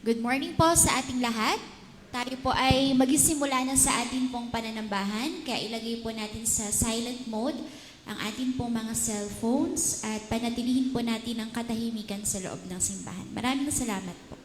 Good morning po sa ating lahat. Tayo po ay magsisimula na sa ating pong pananambahan, kaya ilagay po natin sa silent mode ang ating pong mga cellphones at panatilihin po natin ang katahimikan sa loob ng simbahan. Maraming salamat po.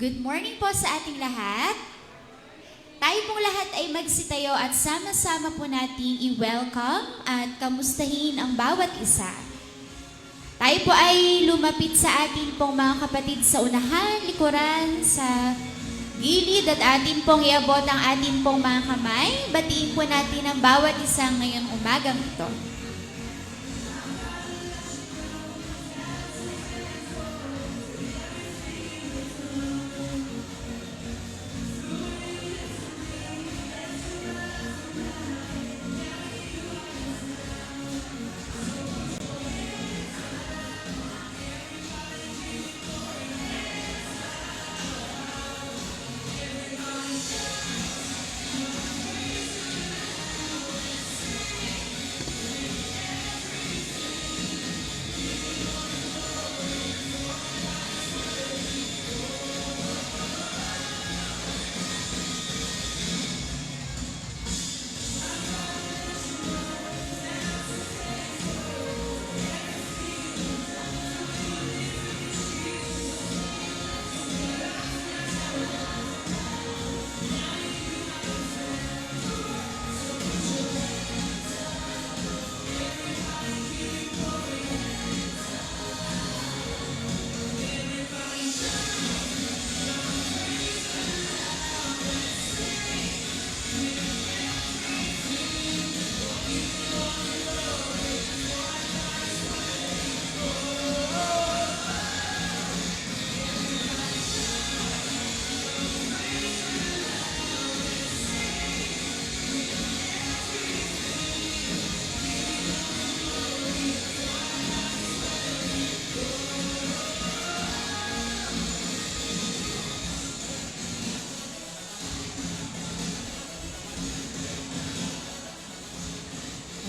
Good morning po sa ating lahat. Tayo pong lahat ay magsitayo at sama-sama po nating i-welcome at kamustahin ang bawat isa. Tayo po ay lumapit sa ating pong mga kapatid sa unahan, likuran, sa gilid at atin pong iabot ang ating pong mga kamay. Batiin po natin ang bawat isa ngayong umagang ito.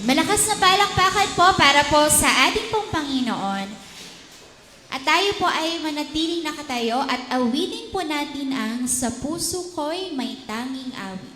Malakas na palakpakan po para po sa ating pong Panginoon. At tayo po ay manatiling nakatayo at awitin po natin ang Sa Puso Ko'y May Tanging Awit.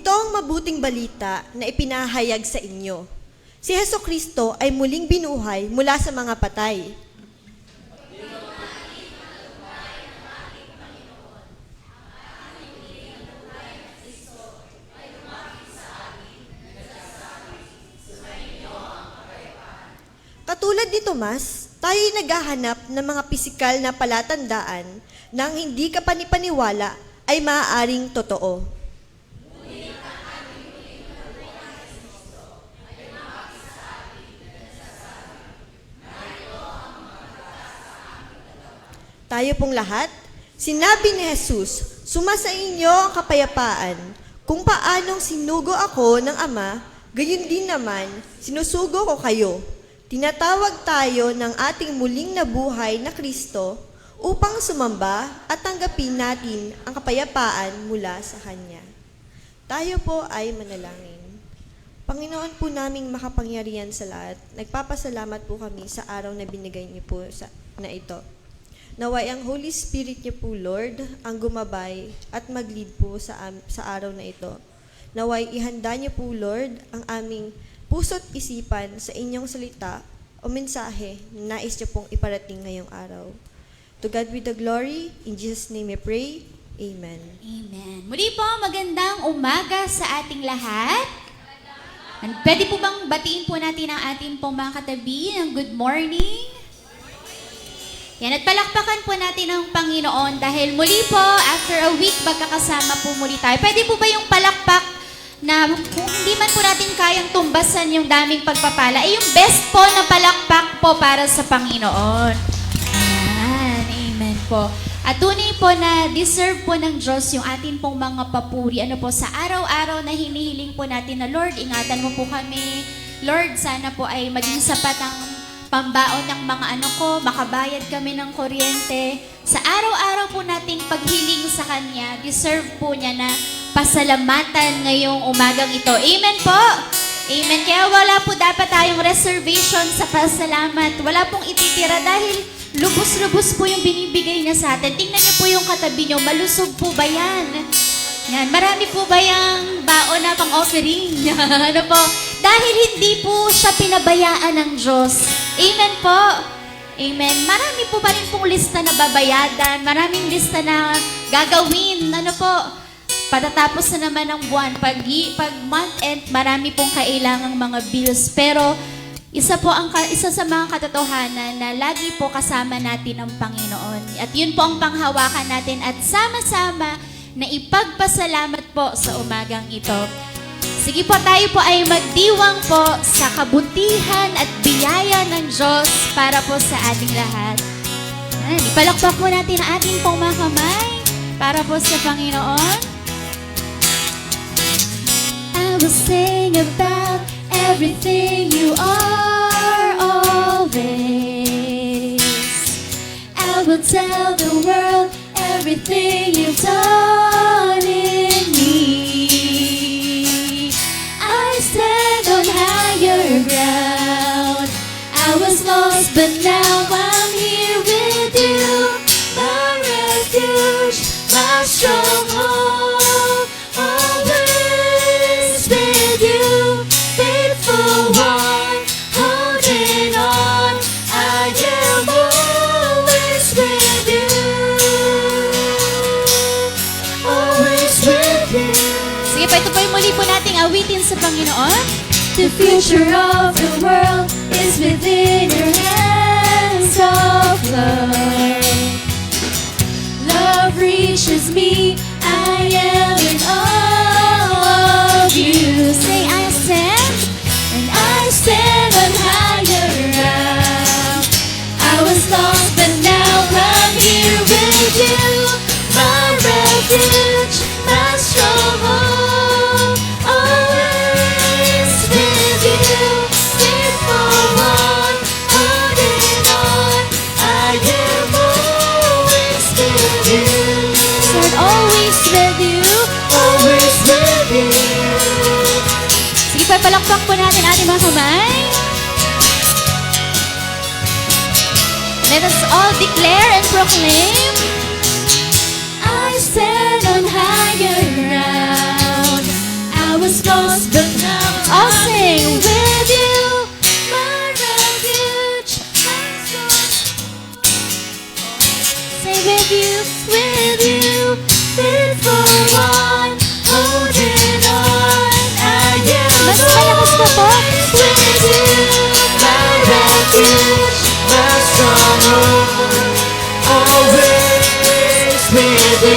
Ito ang mabuting balita na ipinahayag sa inyo. Si Hesukristo ay muling binuhay mula sa mga patay. Katulad ni Tomas, tayo'y naghahanap ng mga pisikal na palatandaan na ang hindi ka panipaniwala ay maaaring totoo. Tayo pong lahat, sinabi ni Jesus, sumasa inyo ang kapayapaan. Kung paanong sinugo ako ng Ama, gayon din naman, sinusugo ko kayo. Tinatawag tayo ng ating muling nabuhay na Kristo upang sumamba at tanggapin natin ang kapayapaan mula sa Kanya. Tayo po ay manalangin. Panginoon po naming makapangyarihan sa lahat, nagpapasalamat po kami sa araw na binigay niyo po na ito. Naway ang Holy Spirit niyo po, Lord, ang gumabay at mag-lead po sa araw na ito. Naway ihanda niyo po, Lord, ang aming puso't isipan sa inyong salita o mensahe na nais niyo pong iparating ngayong araw. To God be the glory. In Jesus' name we pray. Amen. Amen. Muli po, magandang umaga sa ating lahat. Pwede po bang batiin po natin ang ating pong mga katabi ng good morning? Yan, at palakpakan po natin ang Panginoon dahil muli po, after a week, magkakasama po muli tayo. Pwede po ba yung palakpak na kung hindi man po natin kayang tumbasan yung daming pagpapala, yung best po na palakpak po para sa Panginoon. Ayan, amen po. At tunay po na deserve po ng Diyos yung atin pong mga papuri. Ano po, sa araw-araw na hinihiling po natin na, Lord, ingatan mo po kami. Lord, sana po ay maging sapat ang pambaon ng mga anak ko, makabayad kami ng kuryente. Sa araw-araw po nating paghiling sa Kanya, deserve po niya na pasalamatan ngayong umagang ito. Amen po! Amen. Kaya wala po dapat tayong reservation sa pasalamat. Wala pong ititira dahil lubos-lubos po yung binibigay niya sa atin. Tingnan niyo po yung katabi niyo, malusog po ba yan? Yan, marami po ba yung baon na pang-offering? Ano po? Dahil hindi po siya pinabayaan ng Diyos. Amen po. Amen. Marami po pa rin pong lista na babayadan. Maraming lista na gagawin. Ano po? Patatapos na naman ang buwan. Pag month end, marami pong kailangang mga bills. Pero isa sa mga katotohanan na lagi po kasama natin ang Panginoon. At yun po ang panghawakan natin at sama-sama na ipagpasalamat po sa umagang ito. Sige po, tayo po ay magdiwang po sa kabutihan at biyaya ng Diyos para po sa ating lahat. Ipalakpak po natin ang ating pong mga kamay para po sa Panginoon. I will sing about everything you are always. I will tell the world everything you've done in me. I stand on higher ground. I was lost, but now I'm here with you. My refuge, my stronghold, always with you. Faithful one, holding on. I am always with you. Always with you. Sige pa, ito po yung muli po nating awitin sa Panginoon. The future of the world is within your hands of love. Love reaches me, I am in awe of you. Say, I stand, and I stand on higher ground. I was lost, but now I'm here with you. My refuge, my stronghold, always with you. Faithful one, holding on. I am always with you. Lord, always with you. Always with you. Sige pa, palakpak po natin ating mga kamay. Let us all declare and proclaim. I stand on higher ground. I with you, fit for one, holding on. I am mas malakas pa po. With you, my refuge, my stronghold. Always with you,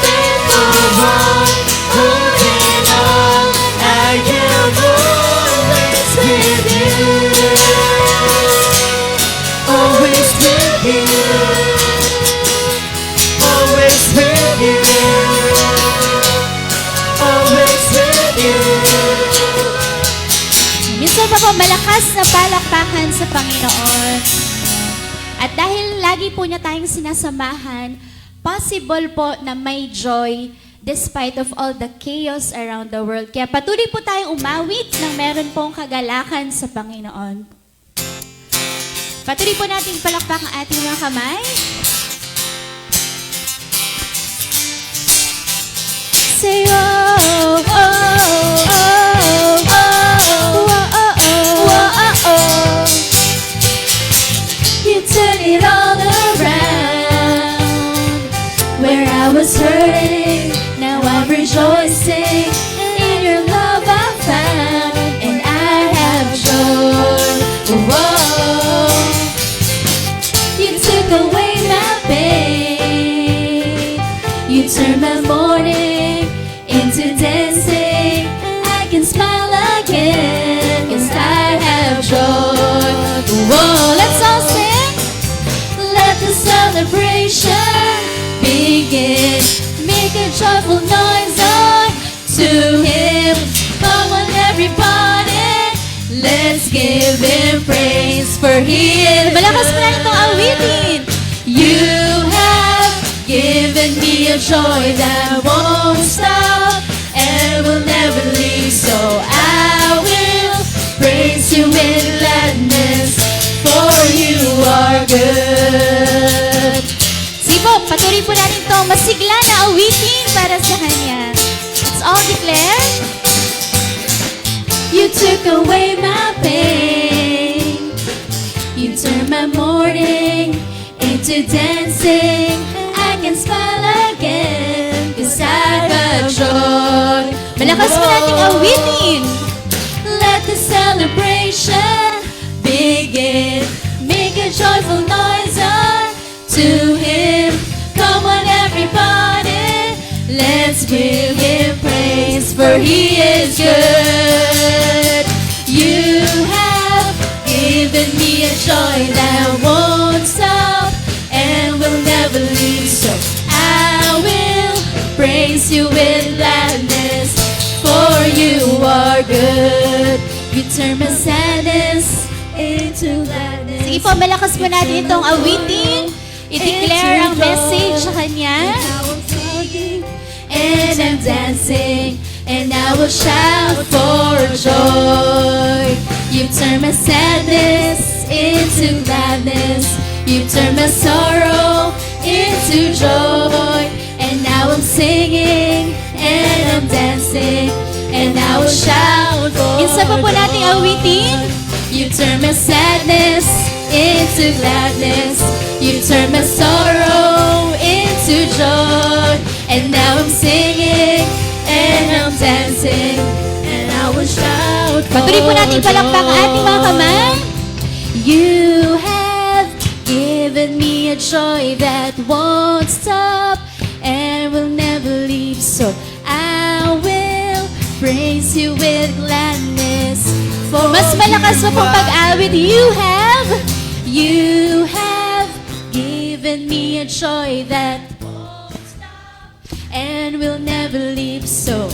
fit for one, holding on. I am always with you. Always with you. Always with you. Always with you. Minsan pa po malakas na palakpakan sa Panginoon. At dahil lagi po niya tayong sinasamahan, possible po na may joy despite of all the chaos around the world. Kaya patuloy po tayong umawit ng meron pong kagalakan sa Panginoon. Patuloy po nating palakpak ang ating mga kamay. Say, oh, oh, oh, oh, oh, oh, oh, oh, oh. You turn it all around. Where I was hurting, now I'm rejoicing. In your love I found, and I have joy. Whoa. You took away my pain. You turned my mourning into dancing. I can smile again, 'cause I have joy. Whoa, let's all sing. Let the celebration begin. Make a joyful noise unto Him. Come on, everybody, let's give Him praise, for He is. Malakas mo na itong awitin. You have given me a joy that won't stop and will never leave. So I will praise You with gladness, for You are good. Sige po, patuloy po natin itong masigla na awitin para sa Kanya. Let's all declare. You took away my pain. You turned my mourning into dancing. I can smile again, 'cause I got joy. Malakas mo nating awitin. Let the celebration begin. Make a joyful noise unto Him. Come on, everybody, let's give Him praise, for He is good. You have given me a joy that won't stop and will never leave. So I will praise You with gladness, for You are good. You turn my sadness into gladness. Sige po, malakas po natin itong awitin. I-declare ang message sa Kanya. And I'm dancing, and I will shout for joy. You turn my sadness into gladness. You turn my sorrow into joy. And now I'm singing, and I'm dancing, and I will shout for joy. Isa pa po nating awitin. You turn my sadness into gladness. You turn my sorrow into joy. And now I'm singing, and I'm dancing, and I will shout for joy. Patuloy po natin palakpak ang ating mga kamay. You have given me a joy that won't stop and will never leave. So I will praise You with gladness, for mas malakas pa pong pag-awit. You have given me a joy that won't stop and will never leave. So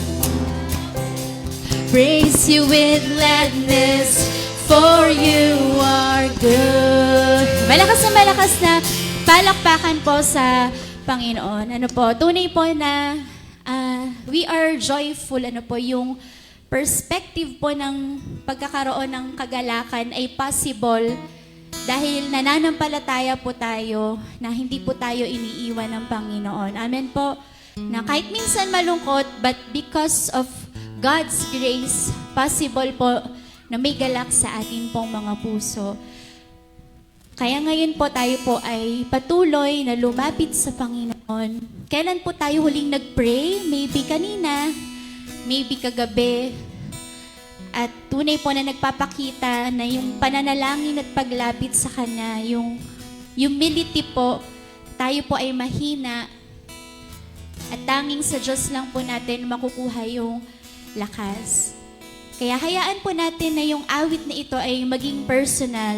praise You with gladness, for You are good. Malakas na palakpakan po sa Panginoon. Ano po, tunay po na we are joyful. Ano po, yung perspective po ng pagkakaroon ng kagalakan ay possible dahil nananampalataya po tayo na hindi po tayo iniiwan ng Panginoon. Amen po. Na kahit minsan malungkot, but because of God's grace, possible po na may galak sa atin pong mga puso. Kaya ngayon po tayo po ay patuloy na lumapit sa Panginoon. Kailan po tayo huling nag-pray? Maybe kanina, maybe kagabi. At tunay po na nagpapakita na yung pananalangin at paglapit sa Kanya, yung humility po, tayo po ay mahina. At tanging sa Diyos lang po natin makukuha yung lakas. Kaya hayaan po natin na yung awit na ito ay maging personal.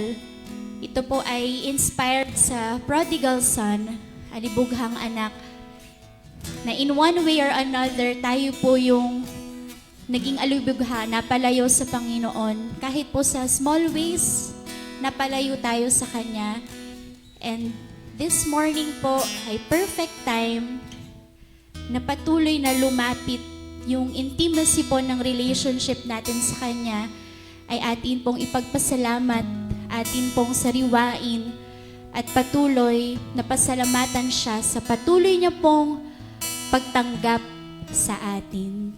Ito po ay inspired sa prodigal son, alibughang anak, na in one way or another, tayo po yung naging alibugha, napalayo sa Panginoon. Kahit po sa small ways, napalayo tayo sa Kanya. And this morning po ay perfect time na patuloy na lumapit yung intimacy po ng relationship natin sa Kanya ay atin pong ipagpasalamat, atin pong sariwain at patuloy na pasalamatan siya sa patuloy niya pong pagtanggap sa atin.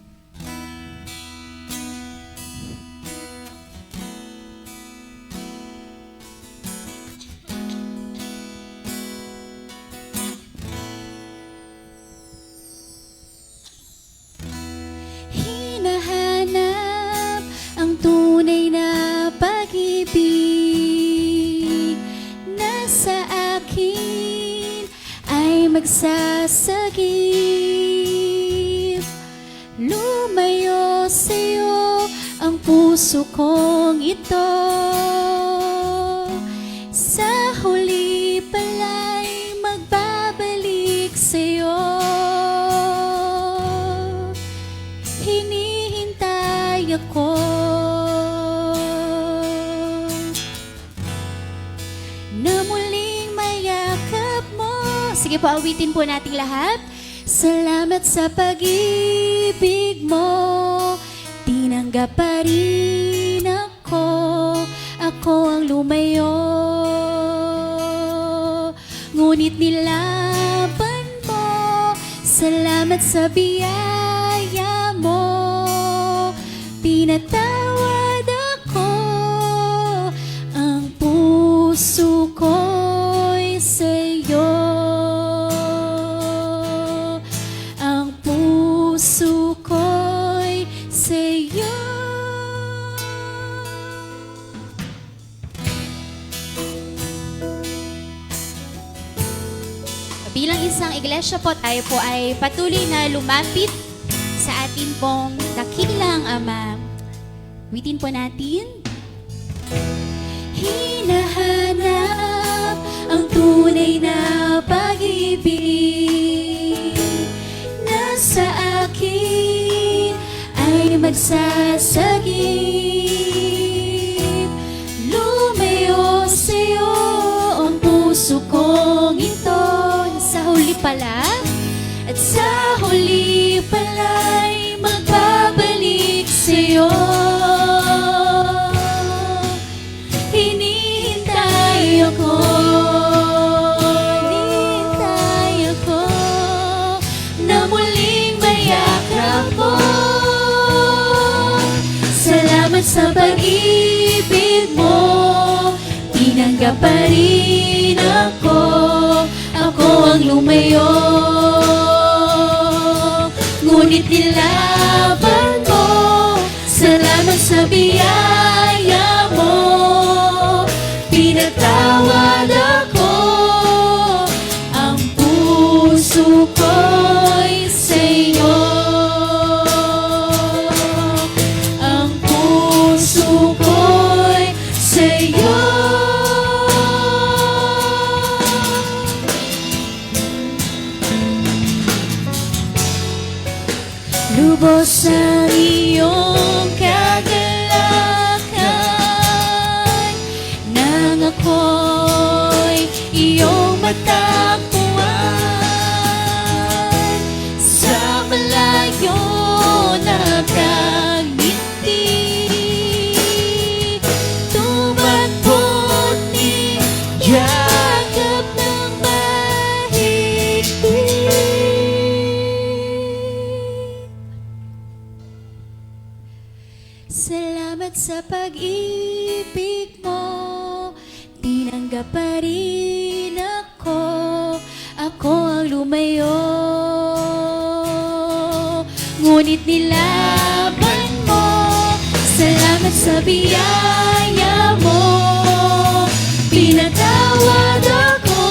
Hinahanap ang tunay na pag-ibig na sa akin ay magsasagip. Lumayo sa'yo ang puso kong ito. Sa huli pala'y magbabalik sa'yo. Hinihintay ako na muling mayakap mo. Sige po, awitin po nating lahat. Salamat sa pag-ibig mo, tinanggap pa rin ako, ako ang lumayo. Ngunit nilaban mo, salamat sa biyaya mo, pinatawad ako, ang puso ko'y sa'yo. Ang puso ko'y sa'yo. Bilang isang iglesia po, tayo po ay patuloy na lumapit sa atin pong dakilang Ama. Witin po natin. Hinahanap ang tunay na pag-ibig na sa akin ay magsasagip. Lumayo sa'yo ang puso kong ito. Sa huli pala, at sa huli pala'y magbabalik sa'yo. Hinihintay ako, na muling mayakap mo. Salamat sa pag-ibig mo, tinanggap pa rin ako, ako ang lumayo. Ngunit nilaban mo, salamat sa biyaya mo, pinatawad ako, ang puso ko'y sa'yo. Ang puso ko'y sa'yo. Lubos ang iyong kagalakan nang ako'y iyong matakbuhan. Sa malayo nakangiti, tumakbot ni yakap ng mahigpit. Salamat sa pag-ibig mo, tinanggap ka pa rin ako, ako ang lumayo. Ngunit nilaban mo, salamat sa biyaya mo. Pinatawad ako,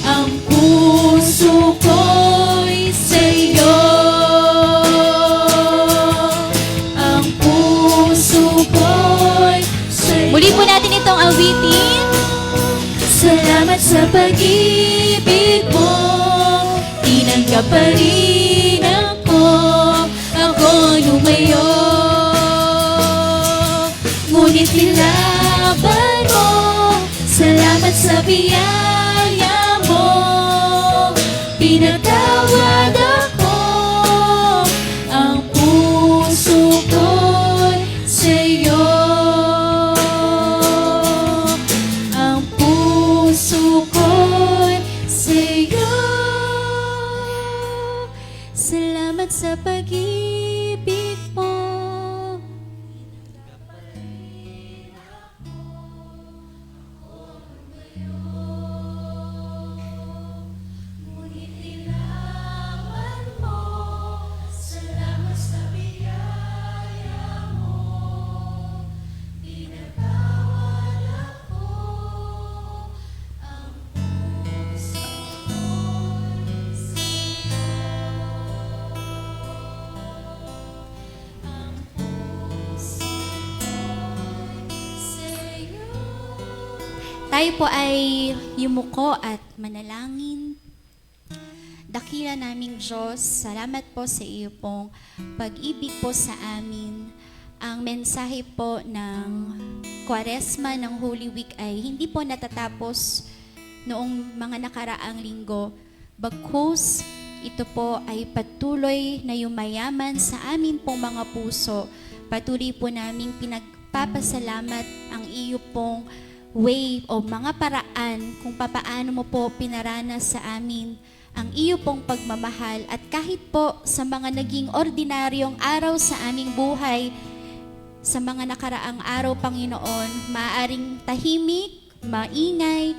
ang puso ko'y sa'yo. Ang puso ko'y sa'yo. Muli po natin itong awitin. Salamat sa pag-ibig mo, tinanggap pa rin ako, ako ang lumayo. Ngunit nilaban mo, salamat sa biyaya mo. Pinatawad ako, ang puso ko'y sa'yo. Ang puso ko'y sa'yo. Salamat sa pag-ibig mo. Ngunit nilaban mo, salamat sa biyaya mo. Pinatawad ako, ang puso ko'y sa'yo. Ang puso ko'y sa'yo. Tayo po ay yumuko at manalangin. Dakila naming Diyos, salamat po sa iyo pong pag-ibig po sa amin. Ang mensahe po ng Kwaresma ng Holy Week ay hindi po natatapos noong mga nakaraang linggo. Bagkus, ito po ay patuloy na yumayaman sa amin pong mga puso. Patuloy po naming pinagpapasalamat ang iyo pong way o mga paraan kung papaano mo po pinaranas sa amin ang iyo pong pagmamahal. At kahit po sa mga naging ordinaryong araw sa aming buhay, sa mga nakaraang araw, Panginoon, maaaring tahimik, maingay,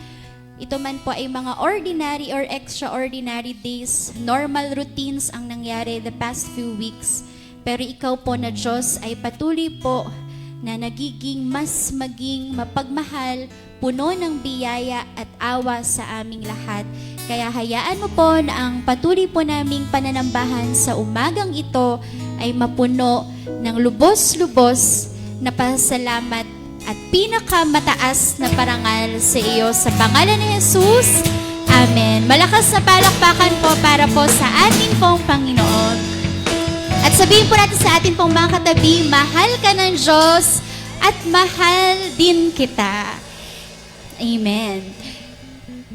ito man po ay mga ordinary or extraordinary days, normal routines ang nangyari the past few weeks. Pero ikaw po na Diyos ay patuloy po na nagiging mas maging mapagmahal, puno ng biyaya at awa sa aming lahat. Kaya hayaan mo po na ang patuloy po naming pananambahan sa umagang ito ay mapuno ng lubos-lubos na pasalamat at pinakamataas na parangal sa iyo. Sa pangalan ni Jesus, Amen. Malakas na palakpakan po para po sa ating pong Panginoon. At sabihin po natin sa ating pong mga katabi, mahal ka ng Diyos at mahal din kita. Amen.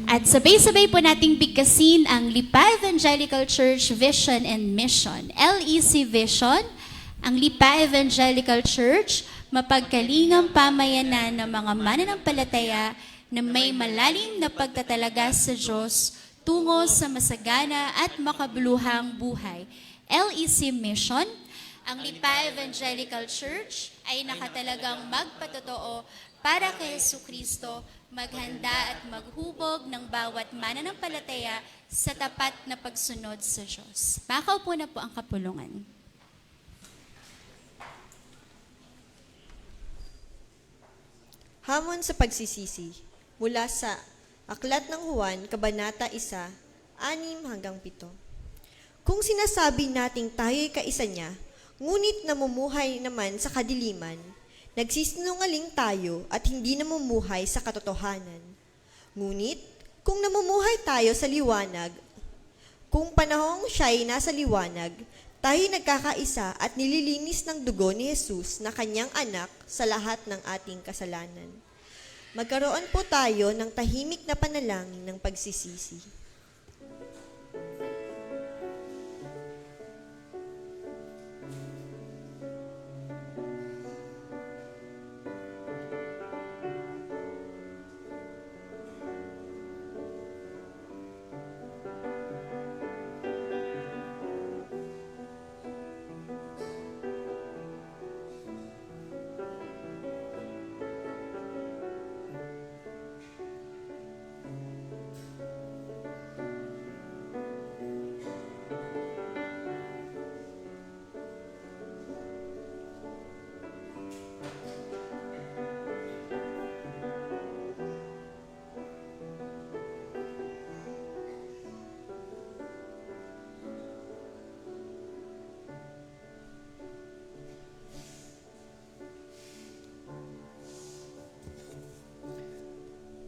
At sabay-sabay po nating bigkasin ang Lipa Evangelical Church Vision and Mission. LEC Vision, ang Lipa Evangelical Church, mapagkalingang pamayanan ng mga mananampalataya na may malalim na pagtatalaga sa Diyos tungo sa masagana at makabuluhang buhay. LEC Mission, ang Lipa Evangelical Church ay nakatalagang magpatotoo para kay Jesucristo, maghanda at maghubog ng bawat mananampalataya sa tapat na pagsunod sa Diyos. Makaupo na po ang kapulungan. Hamon sa pagsisisi mula sa Aklat ng Juan, Kabanata 1, 6-7. Kung sinasabi nating tayo'y kaisa niya, ngunit namumuhay naman sa kadiliman, nagsisinungaling tayo at hindi namumuhay sa katotohanan. Ngunit, kung namumuhay tayo sa liwanag, kung panahong siya'y nasa liwanag, tayo'y nagkakaisa at nililinis ng dugo ni Jesus na kanyang anak sa lahat ng ating kasalanan. Magkaroon po tayo ng tahimik na panalangin ng pagsisisi.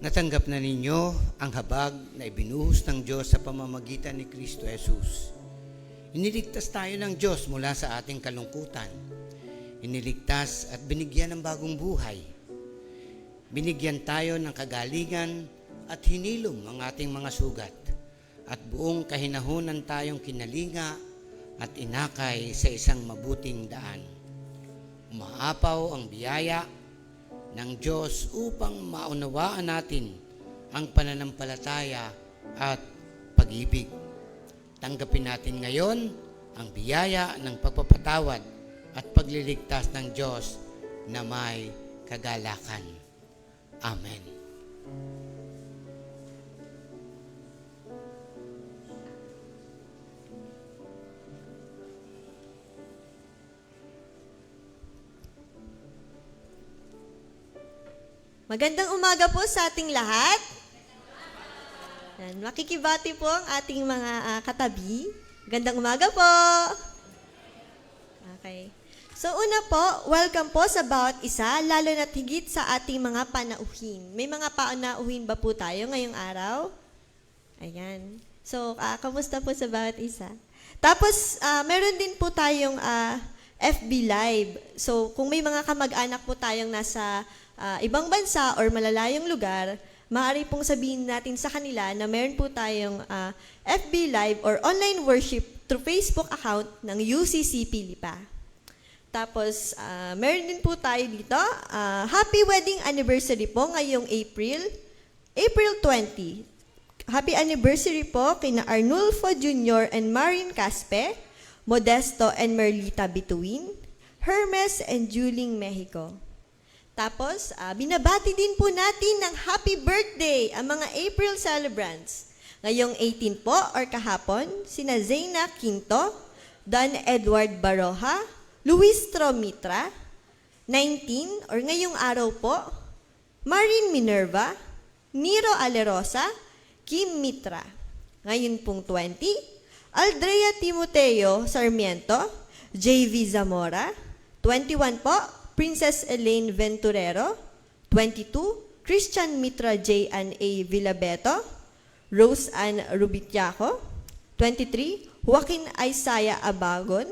Natanggap na ninyo ang habag na ibinuhos ng Diyos sa pamamagitan ni Kristo Jesus. Iniligtas tayo ng Diyos mula sa ating kalungkutan. Iniligtas at binigyan ng bagong buhay. Binigyan tayo ng kagalingan at hinilom ang ating mga sugat. At buong kahinahunan tayong kinalinga at inakay sa isang mabuting daan. Umaapaw ang biyaya ng Diyos upang maunawaan natin ang pananampalataya at pag-ibig. Tanggapin natin ngayon ang biyaya ng pagpapatawad at pagliligtas ng Diyos na may kagalakan. Amen. Magandang umaga po sa ating lahat. Yan, makikibati po ang ating mga katabi. Magandang umaga po. Okay. So una po, welcome po sa bawat isa, lalo na't higit sa ating mga panauhin. May mga panauhin ba po tayo ngayong araw? Ayan. So, kamusta po sa bawat isa? Tapos, meron din po tayong FB Live. So, kung may mga kamag-anak po tayong nasa ibang bansa or malalayong lugar, maaari pong sabihin natin sa kanila na meron po tayong FB Live or online worship through Facebook account ng UCCP Lipa. Tapos, meron din po tayo dito, happy wedding anniversary po ngayong April 20. Happy anniversary po kina Arnulfo Jr. and Marin Caspe, Modesto and Merlita Bituin, Hermes and Juling Mexico. Tapos, binabati din po natin ng happy birthday ang mga April celebrants. Ngayong 18 po or kahapon, sina Zeyna Quinto, Don Edward Baroja, Luis Tromitra, 19 or ngayong araw po, Marin Minerva, Niro Alerosa, Kim Mitra. Ngayon pong 20, Aldrea Timoteo Sarmiento, JV Zamora, 21 po, Princess Elaine Venturero, 22, Christian Mitra J. Ann A. Villabeto, Rose Ann Rubitiaco, 23, Joaquin Isaiah Abagon,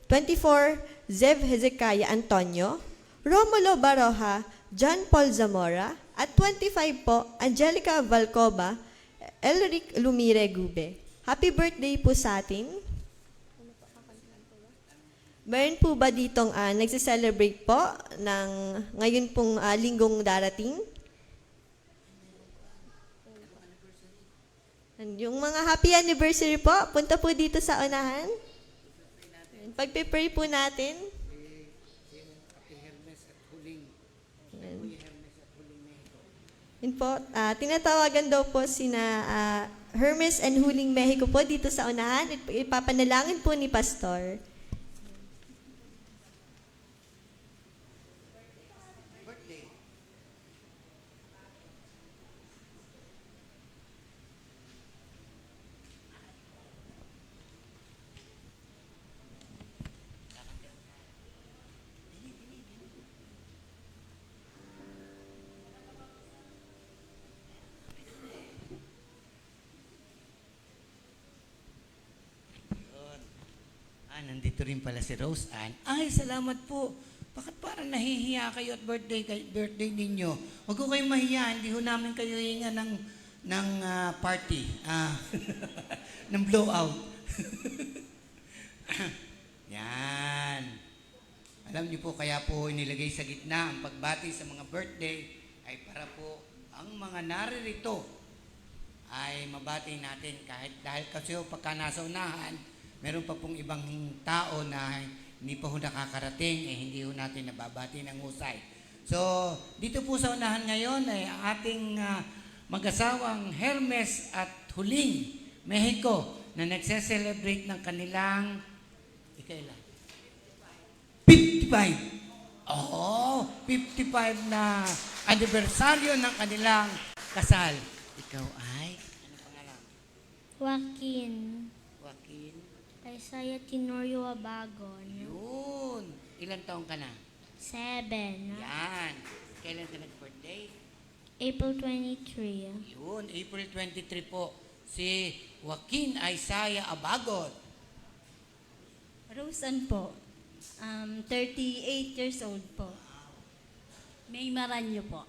24, Zev Hezekiah Antonio, Romulo Baroja, John Paul Zamora, at 25 po, Angelica Valcoba, Elric Lumire Gube. Happy birthday po sa atin. Meron po ba ditong nagse-celebrate po ng ngayon pong linggong darating? Yung mga happy anniversary po, punta po dito sa unahan. Pagpe-pray po natin. Yun po, tinatawagan daw po sina Hermes and Huling Mexico po dito sa unahan. Ipapanalangin po ni Pastor. Nandito rin pala si Rose Ann. Ay, salamat po. Bakit parang nahihiya kayo at birthday ninyo? Huwag ko kayong mahiya. Hindi ho namin kayo hinga ng party. Ng blowout. Yan. Alam niyo po, kaya po inilagay sa gitna ang pagbati sa mga birthday ay para po ang mga naririto ay mabati natin dahil kasi pagka nasa unahan, meron pa pong ibang tao na hindi pa ho nakakarating, hindi ho natin nababati ng husay. So, dito po sa unahan ngayon ay ating mag-asawang Hermes at Huling Mexico na nagse-celebrate ng kanilang ikailan? 55. Oo, 55 na anibersaryo ng kanilang kasal. Ikaw ay? Ano pangalan? Joaquin. Joaquin? Isaiah Tenorio Abagon. Yun. Ilang taong ka na? 7. Yan. Kailan ka nag-birthday? April 23. Yun, April 23 po. Si Joaquin Isaiah Abagot. Rosan po. 38 years old po. May Maranyo po.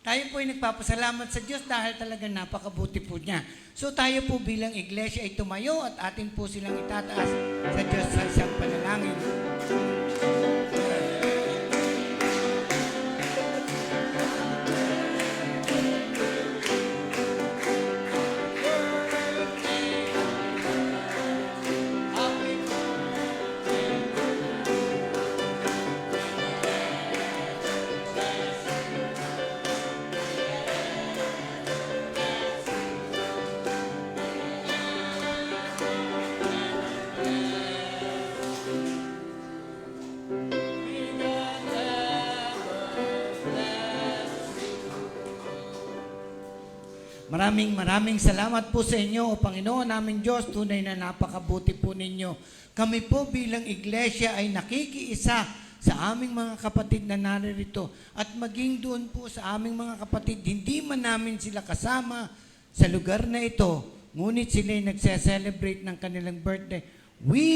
Tayo po ay nagpapasalamat sa Diyos dahil talaga napakabuti po niya. So tayo po bilang iglesia ay tumayo at atin po silang itataas sa Diyos sa isang panalangin. Maraming salamat po sa inyo, O Panginoon naming Diyos. Tunay na napakabuti po ninyo. Kami po bilang iglesia ay nakikiisa sa aming mga kapatid na naririto. At maging doon po sa aming mga kapatid, hindi man namin sila kasama sa lugar na ito, ngunit sila ay nagse-celebrate ng kanilang birthday. We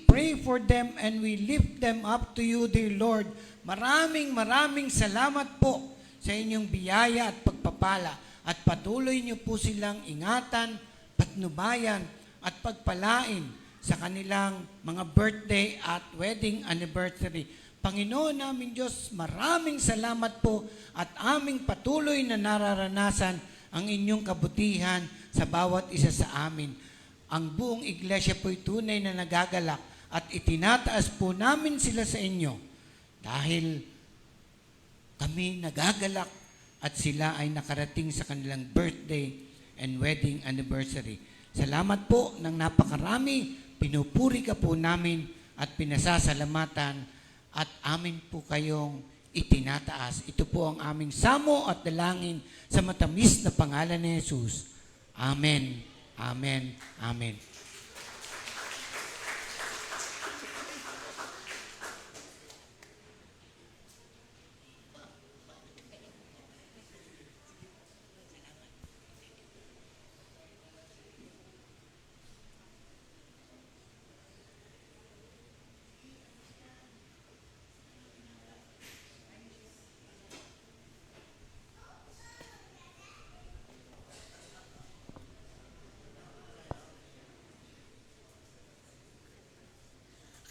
pray for them and we lift them up to you, dear Lord. Maraming salamat po sa inyong biyaya at pagpapala. At patuloy niyo po silang ingatan, patnubayan, at pagpalain sa kanilang mga birthday at wedding anniversary. Panginoon namin Diyos, maraming salamat po at aming patuloy na nararanasan ang inyong kabutihan sa bawat isa sa amin. Ang buong iglesia po'y tunay na nagagalak at itinataas po namin sila sa inyo dahil kami nagagalak at sila ay nakarating sa kanilang birthday and wedding anniversary. Salamat po ng napakarami. Pinupuri ka po namin at pinasasalamatan at amin po kayong itinataas. Ito po ang aming samo at dalangin sa matamis na pangalan ni Jesus. Amen. Amen. Amen.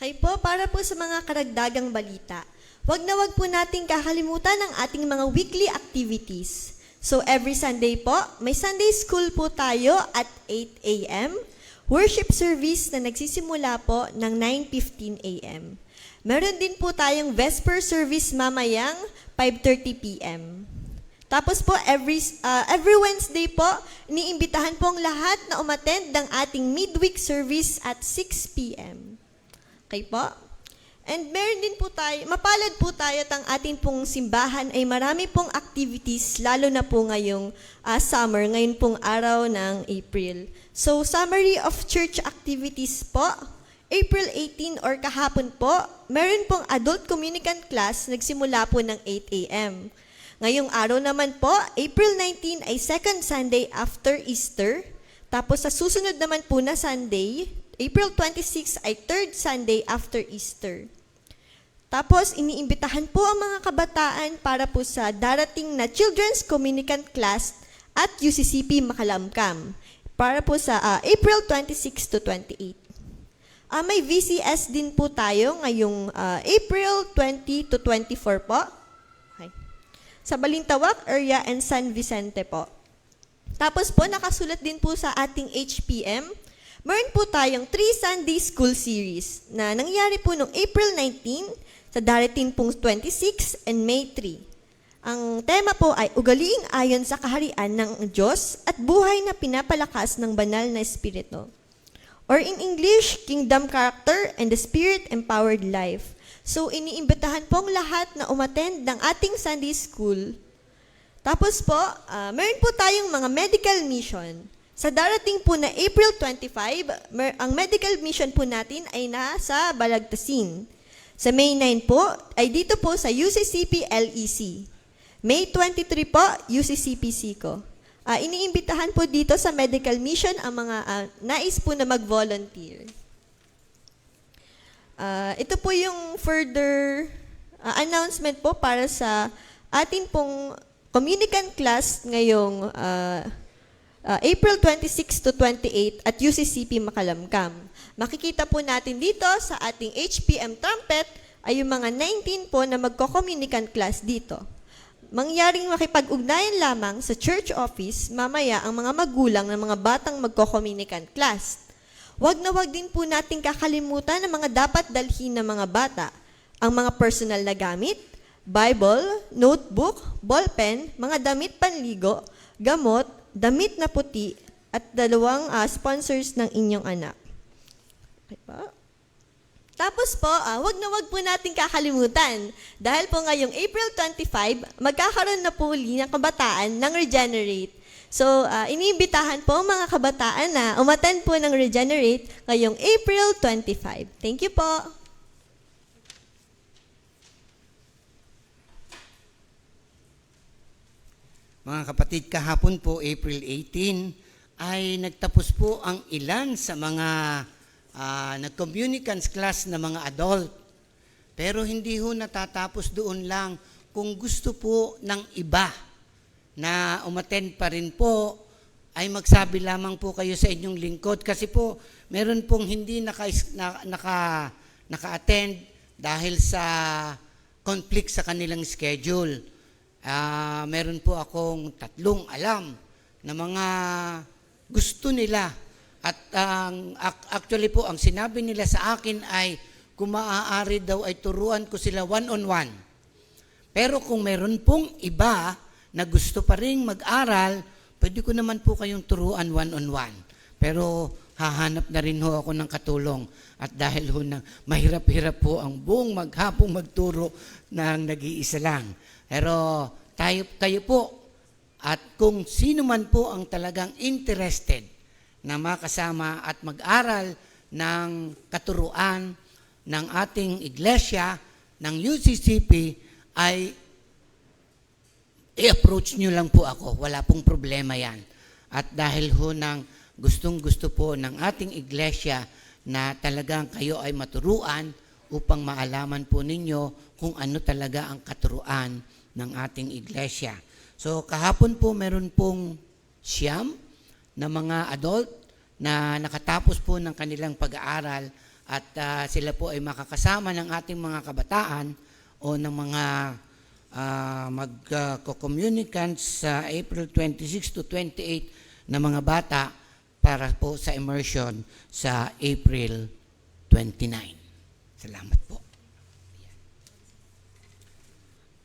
Okay po, para po sa mga karagdagang balita, wag po nating kakalimutan ang ating mga weekly activities. So every Sunday po, may Sunday school po tayo at 8 a.m., worship service na nagsisimula po ng 9:15 a.m. Meron din po tayong Vesper service mamayang 5:30 p.m. Tapos po, every Wednesday po, iniimbitahan po ang lahat na umattend ng ating midweek service at 6 p.m. Okay po? And meron din po tayo, mapalad po tayo at ang ating pong simbahan ay marami pong activities, lalo na po ngayong summer, ngayon pong araw ng April. So, summary of church activities po, April 18 or kahapon po, meron pong adult communicant class, nagsimula po ng 8 a.m. Ngayong araw naman po, April 19 ay second Sunday after Easter. Tapos sa susunod naman po na Sunday, April 26 ay third Sunday after Easter. Tapos, iniimbitahan po ang mga kabataan para po sa darating na Children's Communicant Class at UCCP Makalamkam para po sa April 26 to 28. May VCS din po tayo ngayong April 20 to 24 po. Okay. Sa Balintawak area and San Vicente po. Tapos po, nakasulat din po sa ating HPM, meron po tayong 3 Sunday School Series na nangyari po noong April 19 sa darating pong 26 and May 3. Ang tema po ay ugaliing ayon sa kaharian ng Diyos at buhay na pinapalakas ng banal na espiritu. Or in English, Kingdom Character and the Spirit-Empowered Life. So, iniimbitahan pong lahat na umattend ng ating Sunday School. Tapos po, meron po tayong mga medical mission. Sa darating po na April 25, ang medical mission po natin ay nasa Balagtasin. Sa May 9 po, ay dito po sa UCCP LEC. May 23 po, UCCP SICO. Iniimbitahan po dito sa medical mission ang mga nais po na mag-volunteer. Ito po yung further announcement po para sa atin pong communicant class ngayong April 26 to 28 at UCCP Makalamkam. Makikita po natin dito sa ating HPM trumpet ay yung mga 19 po na magko-communicant class dito. Mangyaring makipag-ugnayan lamang sa church office mamaya ang mga magulang ng mga batang magko-communicant class. Wag na wag din po natin kakalimutan ang mga dapat dalhin ng mga bata. Ang mga personal na gamit, Bible, notebook, ballpen, mga damit panligo, gamot, damit na puti, at 2 sponsors ng inyong anak. Okay pa? Tapos po, wag na wag po natin kakalimutan. Dahil po ngayong April 25, magkakaroon na po uli ng kabataan ng Regenerate. So, iniimbitahan po ang mga kabataan na umattend po ng Regenerate ngayong April 25. Thank you po. Mga kapatid, kahapon po, April 18, ay nagtapos po ang ilan sa mga nag-communicants class na mga adult. Pero hindi ho natatapos doon lang. Kung gusto po ng iba na umattend pa rin po, ay magsabi lamang po kayo sa inyong lingkod. Kasi po, meron pong hindi naka-attend dahil sa conflict sa kanilang schedule. Meron po akong 3 alam na mga gusto nila. At actually po, ang sinabi nila sa akin ay kung maaari daw ay turuan ko sila one-on-one. Pero kung meron pong iba na gusto pa rin mag-aral, pwede ko naman po kayong turuan one-on-one. Pero hahanap na rin ho ako ng katulong. At dahil ho na mahirap-hirap po ang buong maghapong magturo ng nag-iisa lang. Pero kayo po, at kung sino man po ang talagang interested na makasama at mag-aral ng katuruan ng ating iglesia, ng UCCP, ay i-approach nyo lang po ako. Wala pong problema yan. At dahil ho ng gustong-gusto po ng ating iglesia na talagang kayo ay maturuan upang maalaman po ninyo kung ano talaga ang katuruan ng ating iglesia. So kahapon po meron pong siyam na mga adult na nakatapos po ng kanilang pag-aaral at sila po ay makakasama ng ating mga kabataan o ng mga mag-communicants sa April 26 to 28 na mga bata para po sa immersion sa April 29. Salamat po.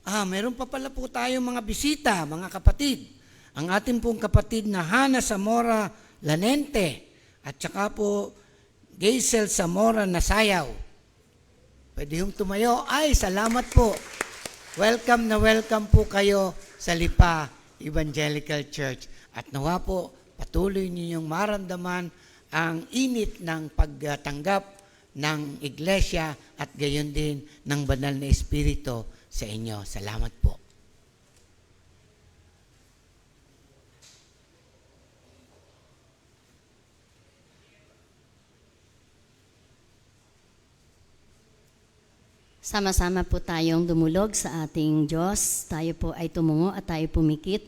Meron pa pala po tayong mga bisita, mga kapatid. Ang ating pong kapatid na Hana Zamora Lanente at saka po Gaisel Zamora Nasayaw. Pwede yung tumayo. Ay, salamat po. Welcome na welcome po kayo sa Lipa Evangelical Church. At nawa po, patuloy ninyong maramdaman ang init ng pagtanggap ng iglesia at gayon din ng banal na espiritu sa inyo. Salamat po. Sama-sama po tayong dumulog sa ating Diyos. Tayo po ay tumungo at tayo pumikit.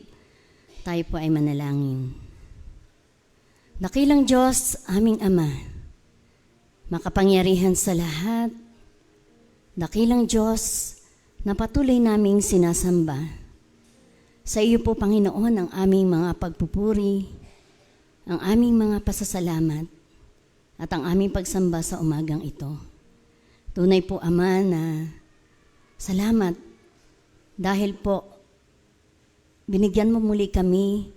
Tayo po ay manalangin. Dakilang Diyos, aming Ama, makapangyarihan sa lahat, dakilang Diyos na patuloy naming sinasamba. Sa iyo po, Panginoon, ang aming mga pagpupuri, ang aming mga pasasalamat, at ang aming pagsamba sa umagang ito. Tunay po, Ama, na salamat dahil po binigyan mo muli kami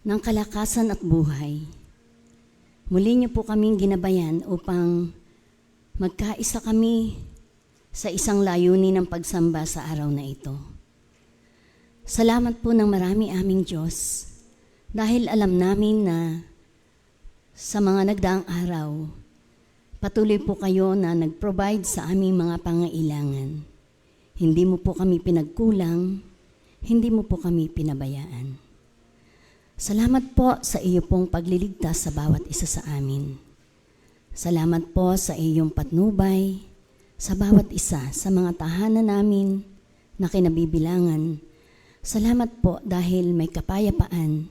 ng kalakasan at buhay. Muli niyo po kaming ginabayan upang magkaisa kami sa isang layunin ng pagsamba sa araw na ito. Salamat po ng marami aming Diyos dahil alam namin na sa mga nagdaang araw, Patuloy po kayo na nag-provide sa aming mga pangailangan. Hindi mo po kami pinagkulang, hindi mo po kami pinabayaan. Salamat po sa iyo pong pagliligtas sa bawat isa sa amin. Salamat po sa iyong patnubay sa bawat isa sa mga tahanan namin na kinabibilangan. Salamat po dahil may kapayapaan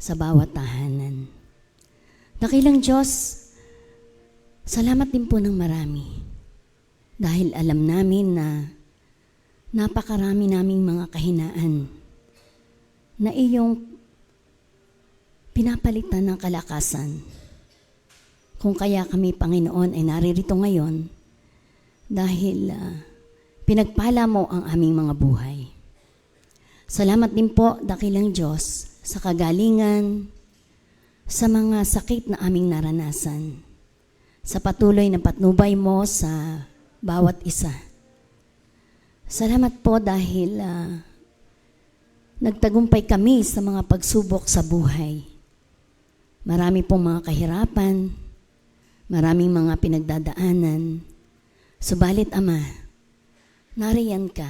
sa bawat tahanan. Dakilang Diyos, salamat din po ng marami dahil alam namin na napakarami naming mga kahinaan na iyong pinapalitan ng kalakasan. Kung kaya kami, Panginoon, ay naririto ngayon dahil pinagpala mo ang aming mga buhay. Salamat din po, dakilang Diyos, sa kagalingan, sa mga sakit na aming naranasan, sa patuloy na patnubay mo sa bawat isa. Salamat po dahil nagtagumpay kami sa mga pagsubok sa buhay. Marami pong mga kahirapan, maraming mga pinagdadaanan. Subalit, Ama, nariyan ka,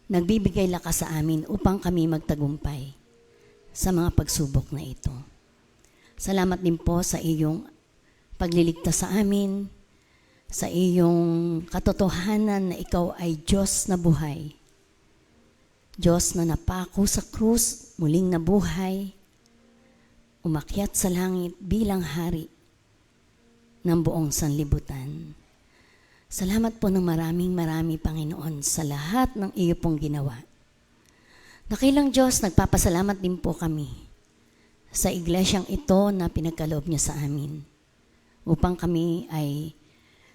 nagbibigay lakas sa amin upang kami magtagumpay sa mga pagsubok na ito. Salamat din po sa iyong pagliligtas sa amin, sa iyong katotohanan na ikaw ay Diyos na buhay. Diyos na napako sa krus, muling nabuhay, umakyat sa langit bilang hari ng buong sanlibutan. Salamat po ng maraming Panginoon, sa lahat ng iyo pong ginawa. Dakilang Diyos, nagpapasalamat din po kami sa iglesyang ito na pinagkaloob niyo sa amin, upang kami ay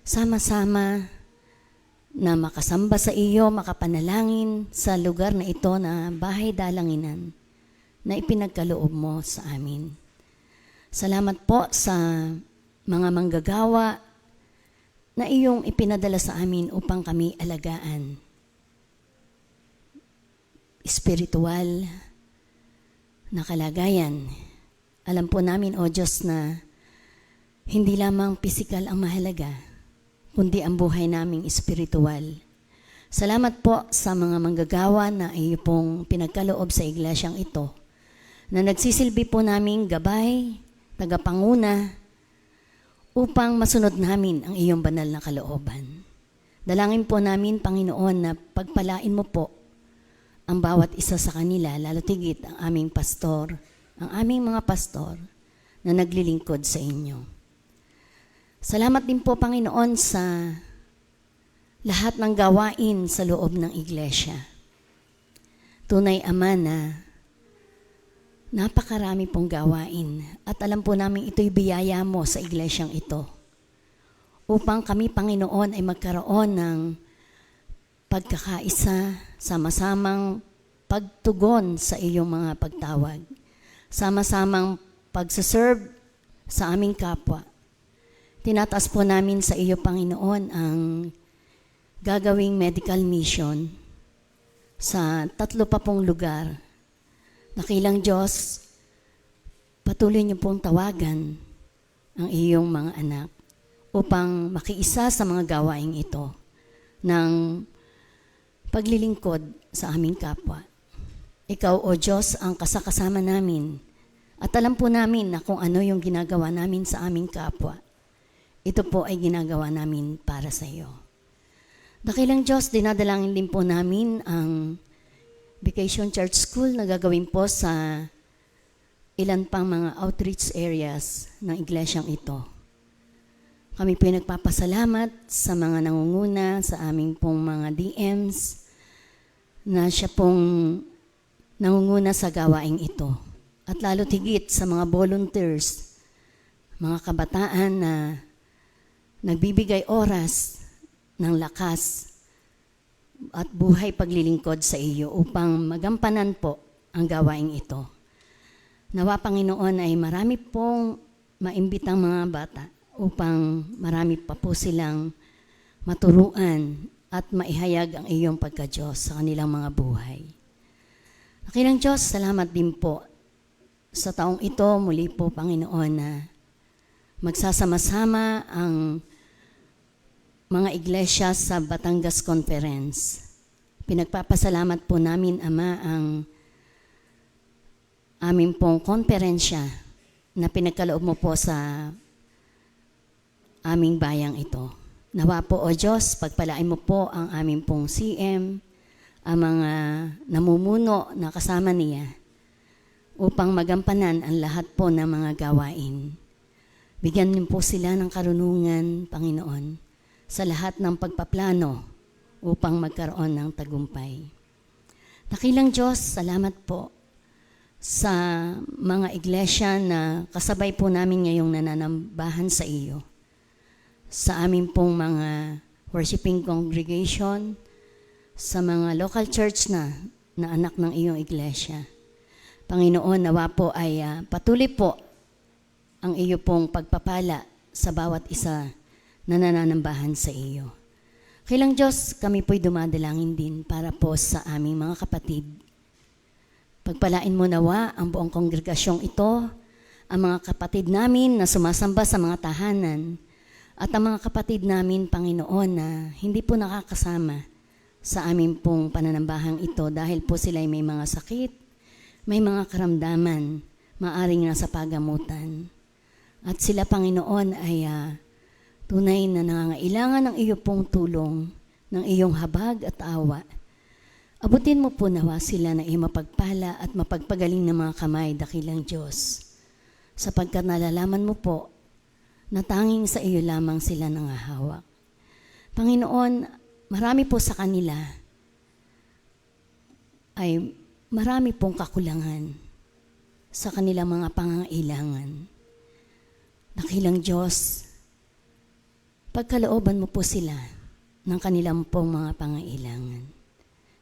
sama-sama na makasamba sa iyo, makapanalangin sa lugar na ito na bahay dalanginan na ipinagkaloob mo sa amin. Salamat po sa mga manggagawa na iyong ipinadala sa amin upang kami alagaan. Espiritual na kalagayan. Alam po namin, O Diyos, na hindi lamang pisikal ang mahalaga, kundi ang buhay naming espiritual. Salamat po sa mga manggagawa na iyo pong pinagkaloob sa iglesyang ito, na nagsisilbi po naming gabay, tagapanguna, upang masunod namin ang iyong banal na kalooban. Dalangin po namin, Panginoon, na pagpalain mo po ang bawat isa sa kanila, lalo tigit ang aming pastor, ang aming mga pastor na naglilingkod sa inyo. Salamat din po, Panginoon, sa lahat ng gawain sa loob ng iglesia. Tunay, Ama, na napakarami pong gawain at alam po namin ito'y biyaya mo sa iglesyang ito upang kami, Panginoon, ay magkaroon ng pagkakaisa, sama-samang pagtugon sa iyong mga pagtawag, sama-samang pagsaserve sa aming kapwa. Tinataas po namin sa iyo, Panginoon, ang gagawing medical mission sa 3 pa pong lugar. Dakilang Diyos, patuloy niyo pong tawagan ang iyong mga anak upang makiisa sa mga gawaing ito ng paglilingkod sa aming kapwa. Ikaw, O Diyos, ang kasakasama namin at alam po namin na kung ano yung ginagawa namin sa aming kapwa, ito po ay ginagawa namin para sa iyo. Dakilang Diyos, dinadalangin din po namin ang Vacation Church School na gagawin po sa ilan pang mga outreach areas ng iglesyang ito. Kami po ay nagpapasalamat sa mga nangunguna, sa aming pong mga DMs, na siya pong nangunguna sa gawaing ito. At lalo tigit sa mga volunteers, mga kabataan na nagbibigay oras ng lakas at buhay paglilingkod sa iyo upang magampanan po ang gawaing ito. Nawa, Panginoon, ay marami pong maimbitang mga bata upang marami pa po silang maturuan at maihayag ang iyong pagka-Diyos sa kanilang mga buhay. Dakilang Diyos, salamat din po sa taong ito. Muli po, Panginoon, na magsasama-sama ang mga iglesia sa Batangas Conference. Pinagpapasalamat po namin, Ama, ang aming pong konferensya na pinagkaloob mo po sa aming bayang ito. Nawa po, O Diyos, pagpalain mo po ang aming pong CM, ang mga namumuno na kasama niya upang magampanan ang lahat po ng mga gawain. Bigyan niyo po sila ng karunungan, Panginoon, sa lahat ng pagpaplano upang magkaroon ng tagumpay. Dakilang Diyos, salamat po sa mga iglesia na kasabay po namin ngayong nananambahan sa iyo. Sa amin pong mga worshiping congregation, sa mga local church na anak ng iyong iglesia. Panginoon, nawa po ay patuloy po ang iyo pong pagpapala sa bawat isa na nananambahan sa iyo. Kailang Diyos, kami po'y dumadalangin din para po sa aming mga kapatid. Pagpalain mo nawa ang buong kongregasyong ito, ang mga kapatid namin na sumasamba sa mga tahanan, at ang mga kapatid namin, Panginoon, na hindi po nakakasama sa aming pong pananambahang ito dahil po sila ay may mga sakit, may mga karamdaman, maaring nasa pagamutan. At sila, Panginoon, ay tunay na nangangailangan ng iyo pong tulong, ng iyong habag at awa. Abutin mo po nawa sila na iyong mapagpala at mapagpagaling ng mga kamay, dakilang Diyos. Sapagkat nalalaman mo po na tanging sa iyo lamang sila nangahawak. Panginoon, marami po sa kanila ay marami pong kakulangan sa kanilang mga pangangailangan. Dakilang Diyos, pagkalooban mo po sila ng kanilang pong mga pangailangan.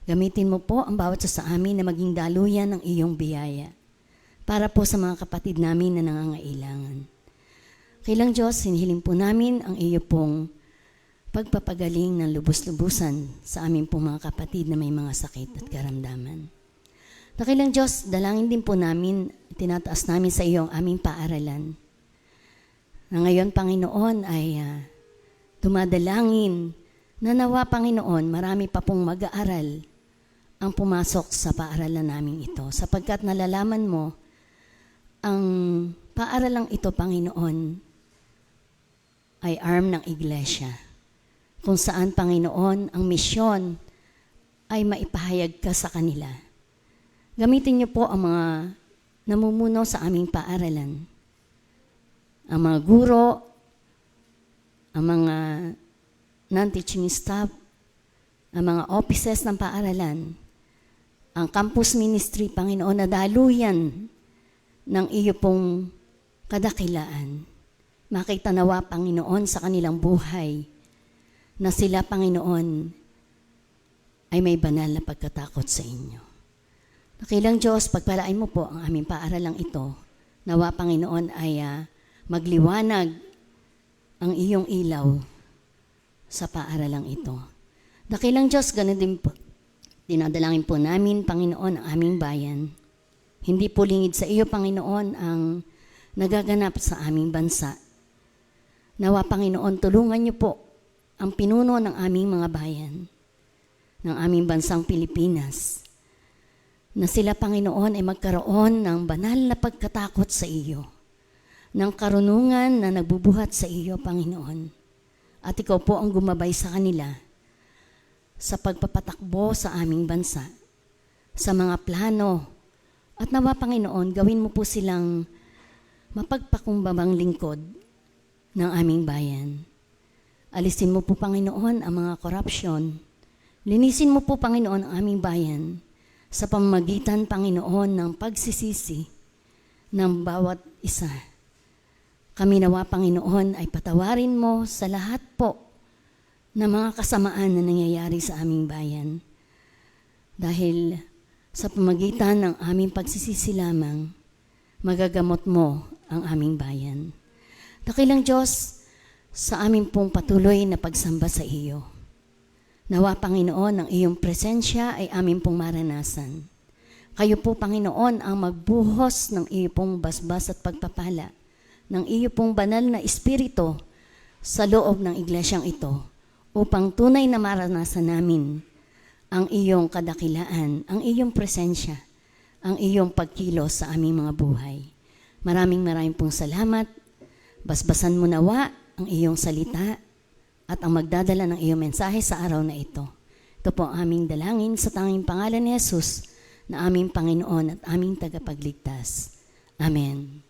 Gamitin mo po ang bawat sa amin na maging daluyan ng iyong biyaya para po sa mga kapatid namin na nangangailangan. Kailang Diyos, hinihiling po namin ang iyo pong pagpapagaling ng lubos-lubusan sa amin pong mga kapatid na may mga sakit at karamdaman. Dakilang Diyos, dalangin din po namin, tinataas namin sa iyo ang aming paaralan. Na ngayon, Panginoon, ay dumadalangin na nawa, Panginoon, marami pa pong mag-aaral ang pumasok sa paaralan namin ito. Sapagkat nalalaman mo, ang paaralang ito, Panginoon, ay arm ng iglesia. Kung saan, Panginoon, ang misyon ay maipahayag ka sa kanila. Gamitin niyo po ang mga namumuno sa aming paaralan. Ang mga guro, ang mga non-teaching staff, ang mga offices ng paaralan, ang campus ministry, Panginoon, na daluyan ng iyo pong kadakilaan. Makita nawa, Panginoon, sa kanilang buhay na sila, Panginoon, ay may banal na pagkatakot sa inyo. Dakilang Diyos, pagpalain mo po ang aming paaralang ito. Nawa, Panginoon, ay magliwanag ang iyong ilaw sa paaralang ito. Dakilang Diyos, ganun din po, dinadalangin po namin, Panginoon, ang aming bayan. Hindi po lingid sa iyo, Panginoon, ang nagaganap sa aming bansa. Nawa, Panginoon, tulungan niyo po ang pinuno ng aming mga bayan, ng aming bansang Pilipinas, na sila, Panginoon, ay magkaroon ng banal na pagkatakot sa iyo, ng karunungan na nagbubuhat sa iyo, Panginoon. At ikaw po ang gumabay sa kanila sa pagpapatakbo sa aming bansa, sa mga plano. At nawa, Panginoon, gawin mo po silang mapagpakumbabang lingkod ng aming bayan. Alisin mo po, Panginoon, ang mga korupsyon. Linisin mo po, Panginoon, ang aming bayan sa pamamagitan, Panginoon, ng pagsisisi ng bawat isa. Kami nawa, Panginoon, ay patawarin mo sa lahat po ng mga kasamaan na nangyayari sa aming bayan. Dahil sa pamamagitan ng aming pagsisisi lamang, magagamot mo ang aming bayan. Dakilang Diyos, sa aming pong patuloy na pagsamba sa iyo. Nawa, Panginoon, ang iyong presensya ay aming pong maranasan. Kayo po, Panginoon, ang magbuhos ng iyo pong basbas at pagpapala, ng iyo pong banal na espiritu sa loob ng iglesyang ito upang tunay na maranasan namin ang iyong kadakilaan, ang iyong presensya, ang iyong pagkilos sa aming mga buhay. Maraming pong salamat. Basbasan mo nawa ang iyong salita at ang magdadala ng iyong mensahe sa araw na ito. Ito po ang aming dalangin sa tanging pangalan ni Jesus na aming Panginoon at aming tagapagligtas. Amen.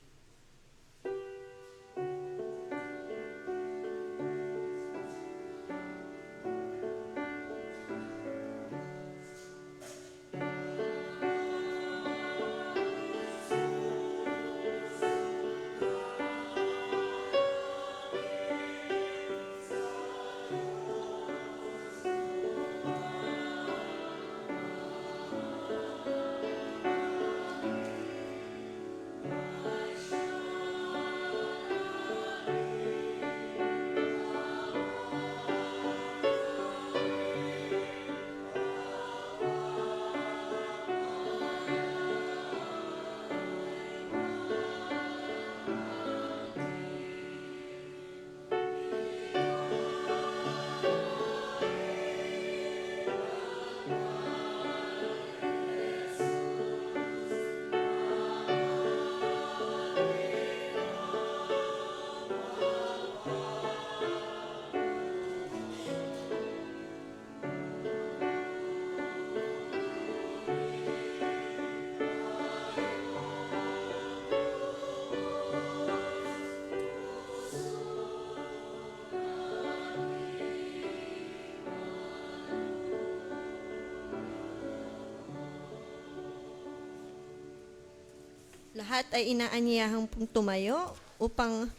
Lahat ay inaanyahang pong tumayo upang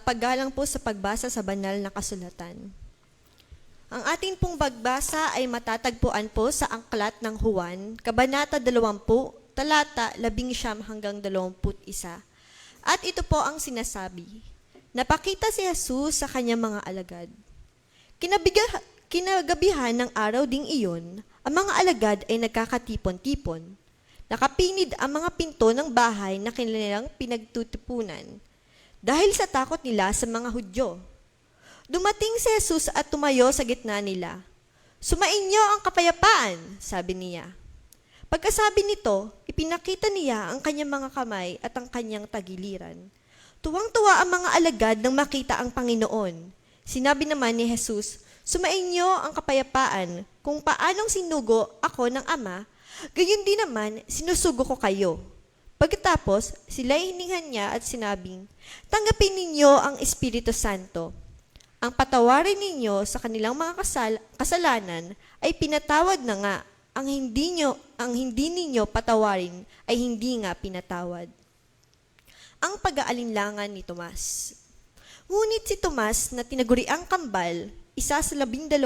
paggalang po sa pagbasa sa banal na kasulatan. Ang ating pong pagbasa ay matatagpuan po sa Aklat ng Juan, Kabanata 20, talata 19 hanggang 21. At ito po ang sinasabi, napakita si Jesus sa kanyang mga alagad. Kinagabihan ng araw ding iyon, ang mga alagad ay nagkakatipon-tipon. Nakapinid ang mga pinto ng bahay na kanilang pinagtutupunan dahil sa takot nila sa mga Hudyo. Dumating si Jesus at tumayo sa gitna nila. Sumainyo ang kapayapaan, sabi niya. Pagkasabi nito, ipinakita niya ang kanyang mga kamay at ang kanyang tagiliran. Tuwang-tuwa ang mga alagad nang makita ang Panginoon. Sinabi naman ni Jesus, sumainyo ang kapayapaan, kung paanong sinugo ako ng Ama, gayon din naman, sinusugo ko kayo. Pagkatapos, sila hiningan niya at sinabing, tanggapin ninyo ang Espiritu Santo. Ang patawarin ninyo sa kanilang mga kasalanan ay pinatawad na nga. Ang hindi ninyo patawarin ay hindi nga pinatawad. Ang pag-aalinlangan ni Tomas. Ngunit si Tomas na tinaguriang kambal, isa sa 12,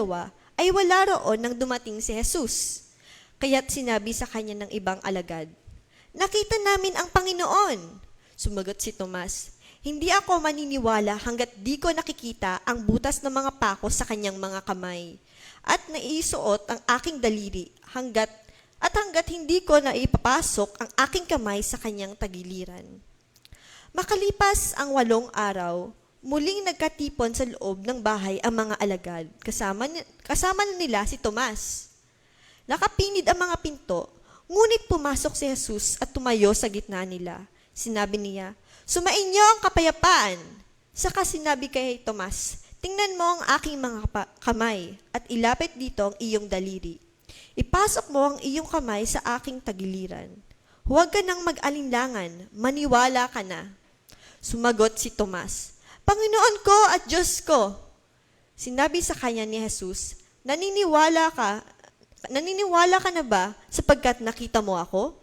ay wala roon nang dumating si Jesus. Kaya't sinabi sa kanya ng ibang alagad, nakita namin ang Panginoon. Sumagot si Tomas, hindi ako maniniwala hanggat di ko nakikita ang butas ng mga pako sa kanyang mga kamay at naiisuot ang aking daliri hanggat hindi ko naipapasok ang aking kamay sa kanyang tagiliran. Makalipas ang 8 araw, muling nagkatipon sa loob ng bahay ang mga alagad, kasama nila si Tomas. Nakapinid ang mga pinto, ngunit pumasok si Jesus at tumayo sa gitna nila. Sinabi niya, sumainyo ang kapayapaan. Saka sinabi kay Tomas, tingnan mo ang aking mga kamay at ilapit dito ang iyong daliri. Ipasok mo ang iyong kamay sa aking tagiliran. Huwag ka nang mag-alinlangan, maniwala ka na. Sumagot si Tomas, Panginoon ko at Diyos ko. Sinabi sa kanya ni Jesus, naniniwala ka na ba sapagkat nakita mo ako?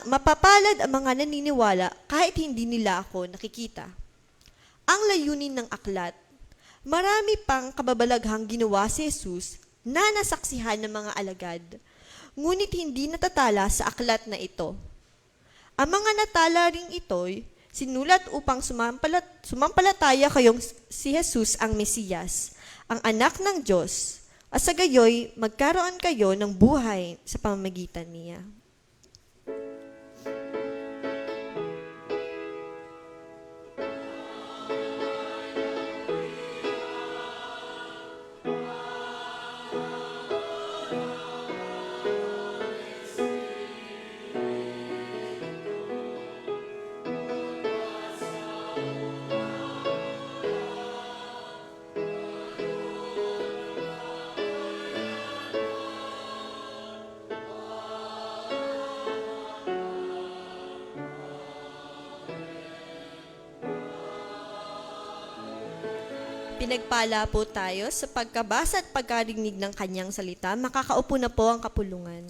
Mapapalad ang mga naniniwala kahit hindi nila ako nakikita. Ang layunin ng aklat, marami pang kababalaghang ginawa si Jesus na nasaksihan ng mga alagad, ngunit hindi natatala sa aklat na ito. Ang mga natala ring ito'y sinulat upang sumampalataya kayong si Jesus ang Mesiyas, ang anak ng Diyos, at sa gayoy magkaroon kayo ng buhay sa pamamagitan niya. Pinagpala po tayo sa pagkabasa at pagkarinig ng kanyang salita. Makakaupo na po ang kapulungan.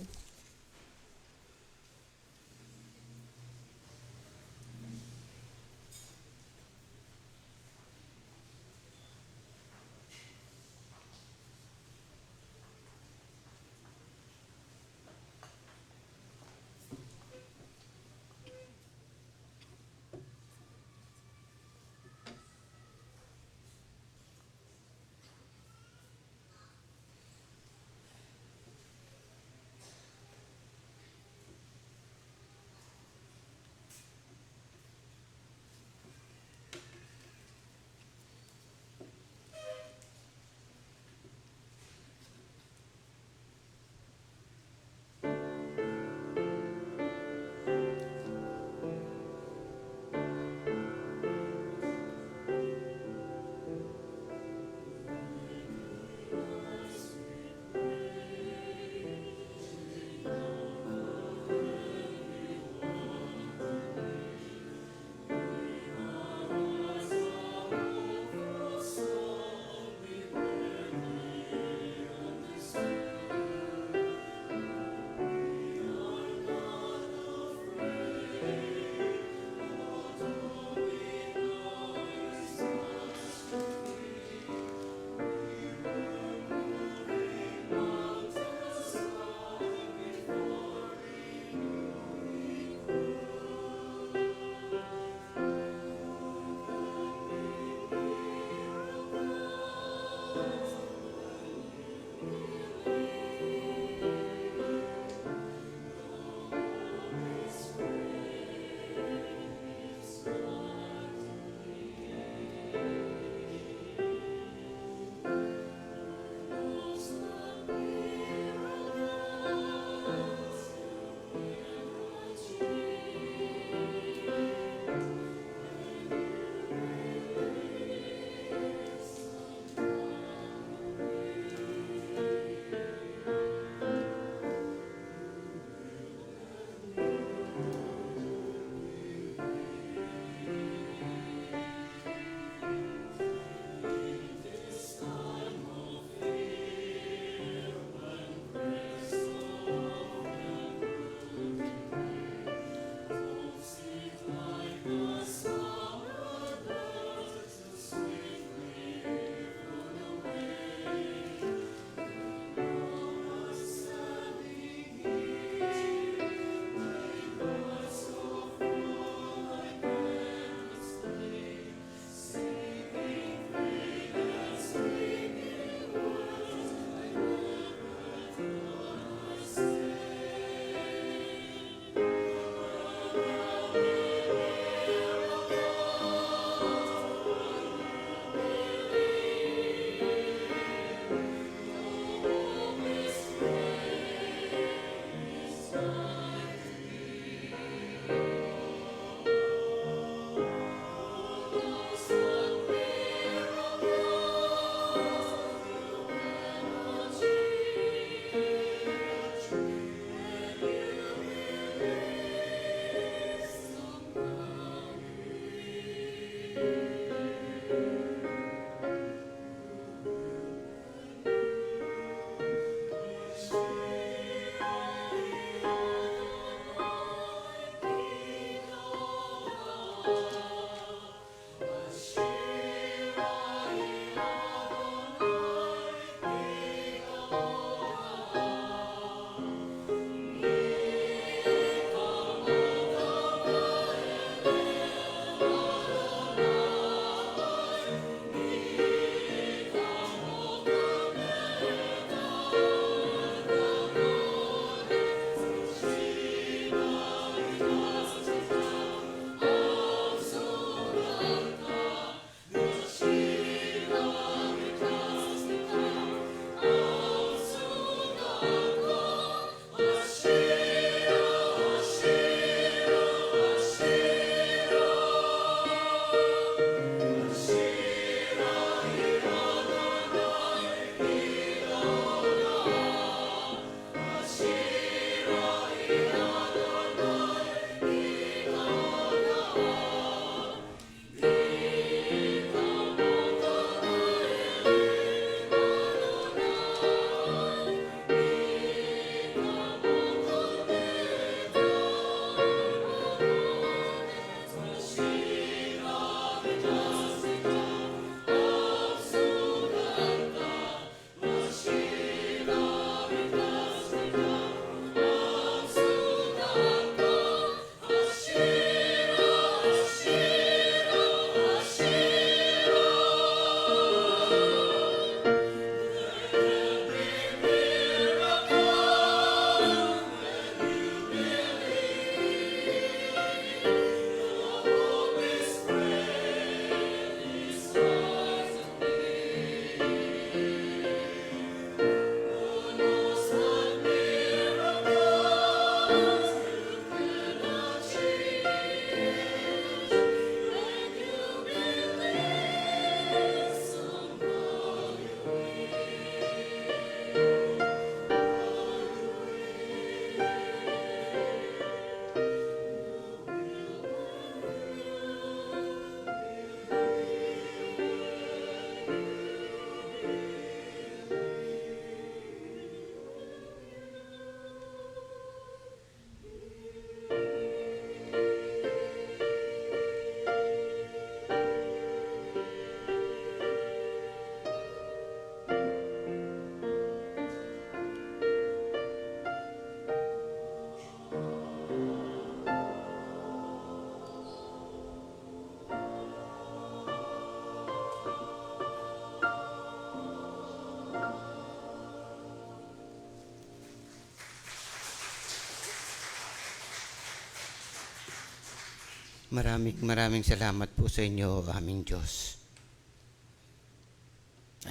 Maraming salamat po sa inyo, aming Diyos.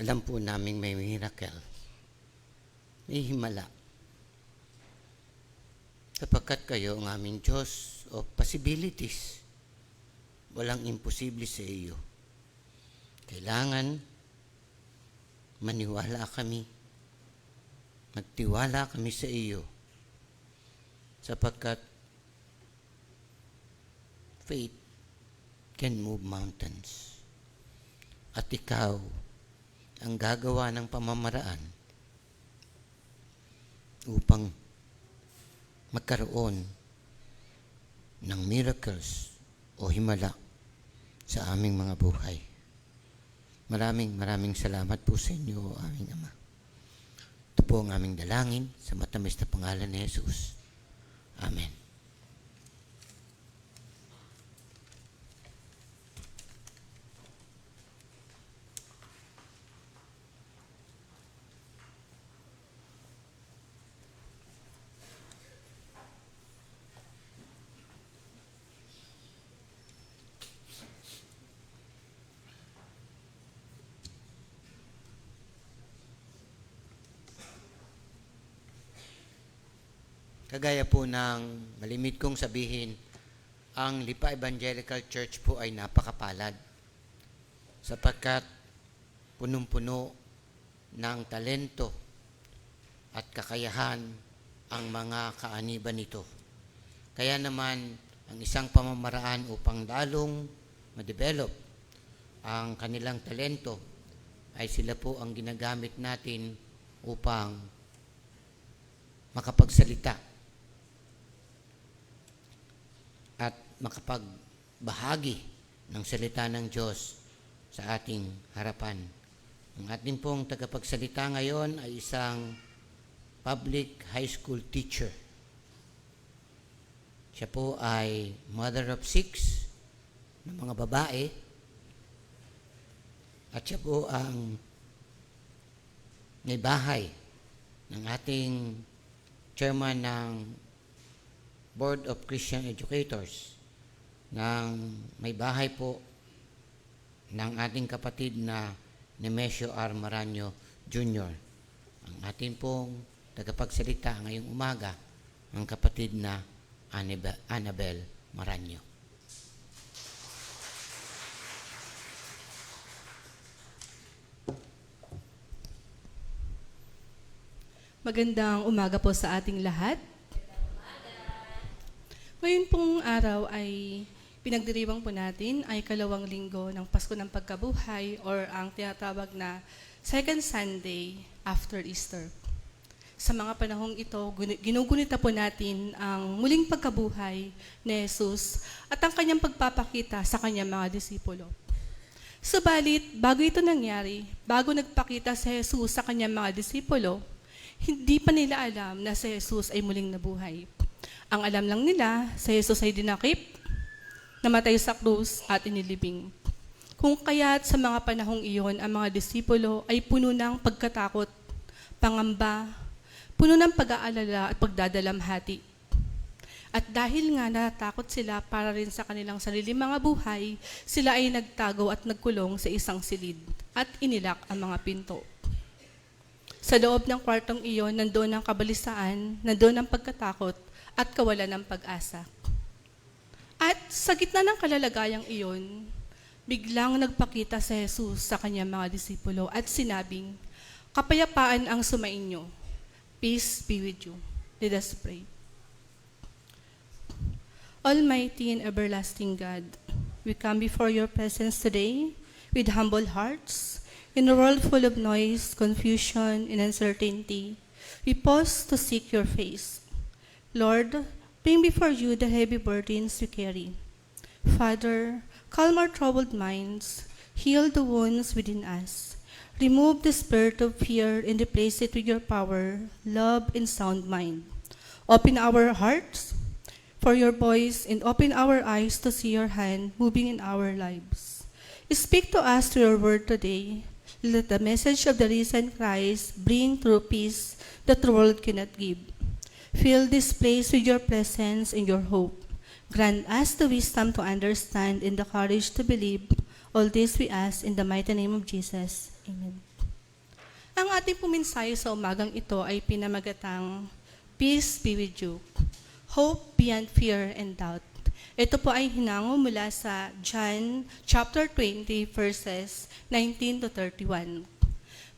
Alam po namin may miracle, may himala. Sapagkat kayo ang aming Diyos of possibilities. Walang imposible sa iyo. Kailangan maniwala kami, magtiwala kami sa iyo. Sapagkat faith can move mountains. At ikaw ang gagawa ng pamamaraan upang magkaroon ng miracles o himala sa aming mga buhay. Maraming salamat po sa inyo, aming Ama. Ito po ang aming dalangin sa matamis na pangalan ni Jesus. Amen. Kagaya po ng malimit kong sabihin, ang Lipa Evangelical Church po ay napakapalad sapagkat punong-puno ng talento at kakayahan ang mga kaaniban nito. Kaya naman, ang isang pamamaraan upang lalong ma-develop ang kanilang talento ay sila po ang ginagamit natin upang makapagsalita at makapagbahagi ng salita ng Diyos sa ating harapan. Ang ating pong tagapagsalita ngayon ay isang public high school teacher. Siya po ay mother of 6 ng mga babae at siya po ang may bahay ng ating chairman ng Board of Christian Educators, ng may bahay po ng ating kapatid na Nemesio R. Maranyo Jr. Ang ating pong tagapagsalita ngayong umaga, ang kapatid na Annabel Maranyo. Magandang umaga po sa ating lahat. Ngayon pong araw ay pinagdiriwang po natin ay kalawang linggo ng Pasko ng Pagkabuhay or ang tinatawag na Second Sunday after Easter. Sa mga panahong ito, ginugunita po natin ang muling pagkabuhay ni Jesus at ang kanyang pagpapakita sa kanyang mga disipulo. Subalit, bago ito nangyari, bago nagpakita si Jesus sa kanyang mga disipulo, hindi pa nila alam na si Jesus ay muling nabuhay. Ang alam lang nila, si Jesus ay dinakip, namatay sa krus at inilibing. Kung kaya't sa mga panahong iyon, ang mga disipulo ay puno ng pagkatakot, pangamba, puno ng pag-aalala at pagdadalamhati. At dahil nga natakot sila para rin sa kanilang sarili mga buhay, sila ay nagtago at nagkulong sa isang silid at inilak ang mga pinto. Sa loob ng kwartong iyon, nandoon ang kabalisaan, nandoon ang pagkatakot, at kawalan ng pag-asa. At sa gitna ng kalalagayang iyon, biglang nagpakita si Jesus sa kanyang mga disipulo at sinabing, "Kapayapaan ang sumainyo. Peace be with you." Let us pray. Almighty and everlasting God, we come before your presence today with humble hearts. In a world full of noise, confusion, and uncertainty, we pause to seek your face. Lord, bring before you the heavy burdens we carry. Father, calm our troubled minds, heal the wounds within us, remove the spirit of fear and replace it with your power, love, and sound mind. Open our hearts for your voice and open our eyes to see your hand moving in our lives. Speak to us through your word today. Let the message of the risen Christ bring true peace that the world cannot give. Fill this place with your presence and your hope. Grant us the wisdom to understand and the courage to believe. All this we ask in the mighty name of Jesus. Amen. Ang ating puminsayo sa umagang ito ay pinamagatang, Peace be with you. Hope beyond fear and doubt. Ito po ay hinango mula sa John chapter 20 verses 19 to 31.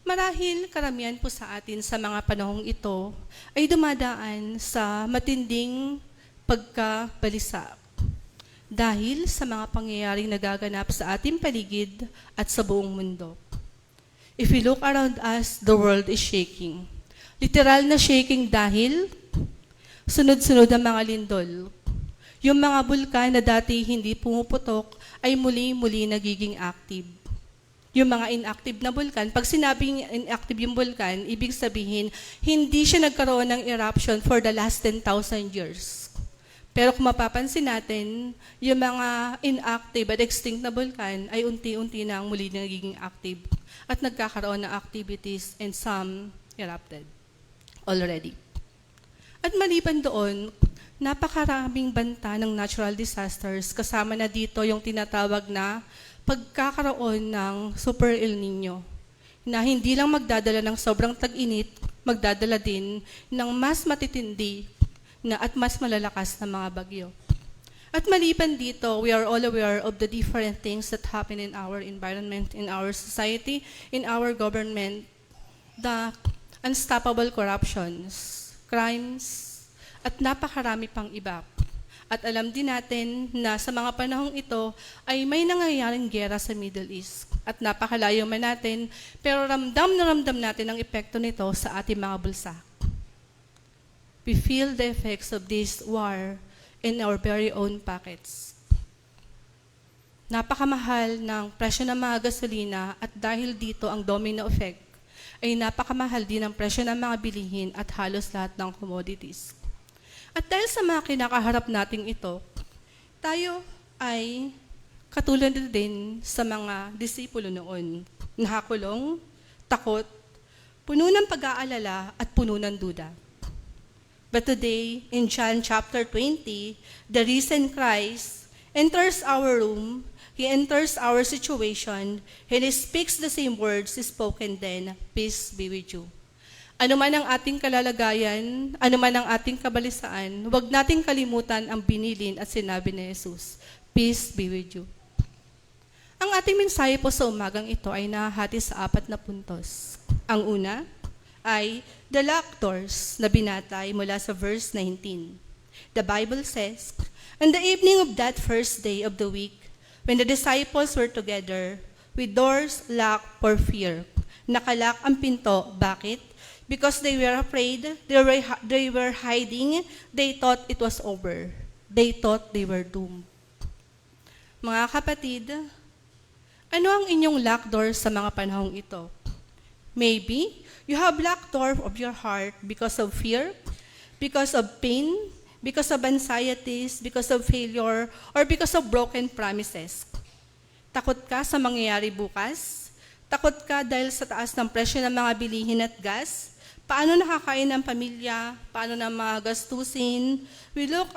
Marahil karamihan po sa atin sa mga panahong ito ay dumadaan sa matinding pagkabalisa dahil sa mga pangyayaring nagaganap sa ating paligid at sa buong mundo. If we look around us, the world is shaking. Literal na shaking dahil sunod-sunod ang mga lindol. Yung mga bulkan na dati hindi pumuputok ay muli-muli nagiging active. Yung mga inactive na bulkan, pag sinabing inactive yung bulkan, ibig sabihin, hindi siya nagkaroon ng eruption for the last 10,000 years. Pero kung mapapansin natin, yung mga inactive at extinct na bulkan ay unti-unti na muli nagiging active at nagkakaroon ng activities and some erupted already. At maliban doon, napakaraming banta ng natural disasters, kasama na dito yung tinatawag na pagkakaroon ng Super El Nino, na hindi lang magdadala ng sobrang tag-init, magdadala din ng mas matitindi at mas malalakas na mga bagyo. At maliban dito, we are all aware of the different things that happen in our environment, in our society, in our government, the unstoppable corruptions, crimes, at napakarami pang iba. At alam din natin na sa mga panahong ito ay may nangyayaring giyera sa Middle East. At napakalayo man natin, pero ramdam na ramdam natin ang epekto nito sa ating mga bulsa. We feel the effects of this war in our very own pockets. Napakamahal ng presyo ng mga gasolina at dahil dito ang domino effect, ay napakamahal din ang presyo ng mga bilihin at halos lahat ng commodities. At dahil sa mga kinakaharap nating ito, tayo ay katulad din sa mga disipulo noon, nakakulong, takot, puno ng pag-aalala at puno ng duda. But today, in John chapter 20, the risen Christ enters our room, He enters our situation, and He speaks the same words spoken then, peace be with you. Ano man ang ating kalalagayan, ano man ang ating kabalisaan, huwag nating kalimutan ang binilin at sinabi ni Jesus, peace be with you. Ang ating mensahe po sa umagang ito ay nahahati sa 4 na puntos. Ang una ay the locked doors na binatay mula sa verse 19. The Bible says, on the evening of that first day of the week, when the disciples were together, with doors locked for fear. Nakalak ang pinto. Bakit? Because they were afraid, they were hiding, they thought it was over. They thought they were doomed. Mga kapatid, ano ang inyong locked door sa mga panahong ito? Maybe you have locked door of your heart because of fear, because of pain, because of anxieties, because of failure, or because of broken promises. Takot ka sa mangyayari bukas? Takot ka dahil sa taas ng presyo ng mga bilihin at gas? Paano nakakain ng pamilya? Paano na mga gastusin? We lock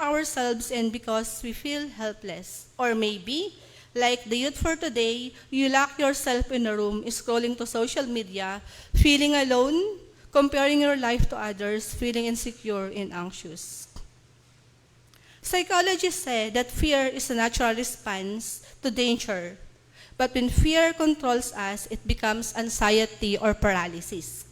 ourselves in because we feel helpless. Or maybe, like the youth for today, you lock yourself in a room, scrolling to social media, feeling alone, comparing your life to others, feeling insecure and anxious. Psychologists say that fear is a natural response to danger. But when fear controls us, it becomes anxiety or paralysis.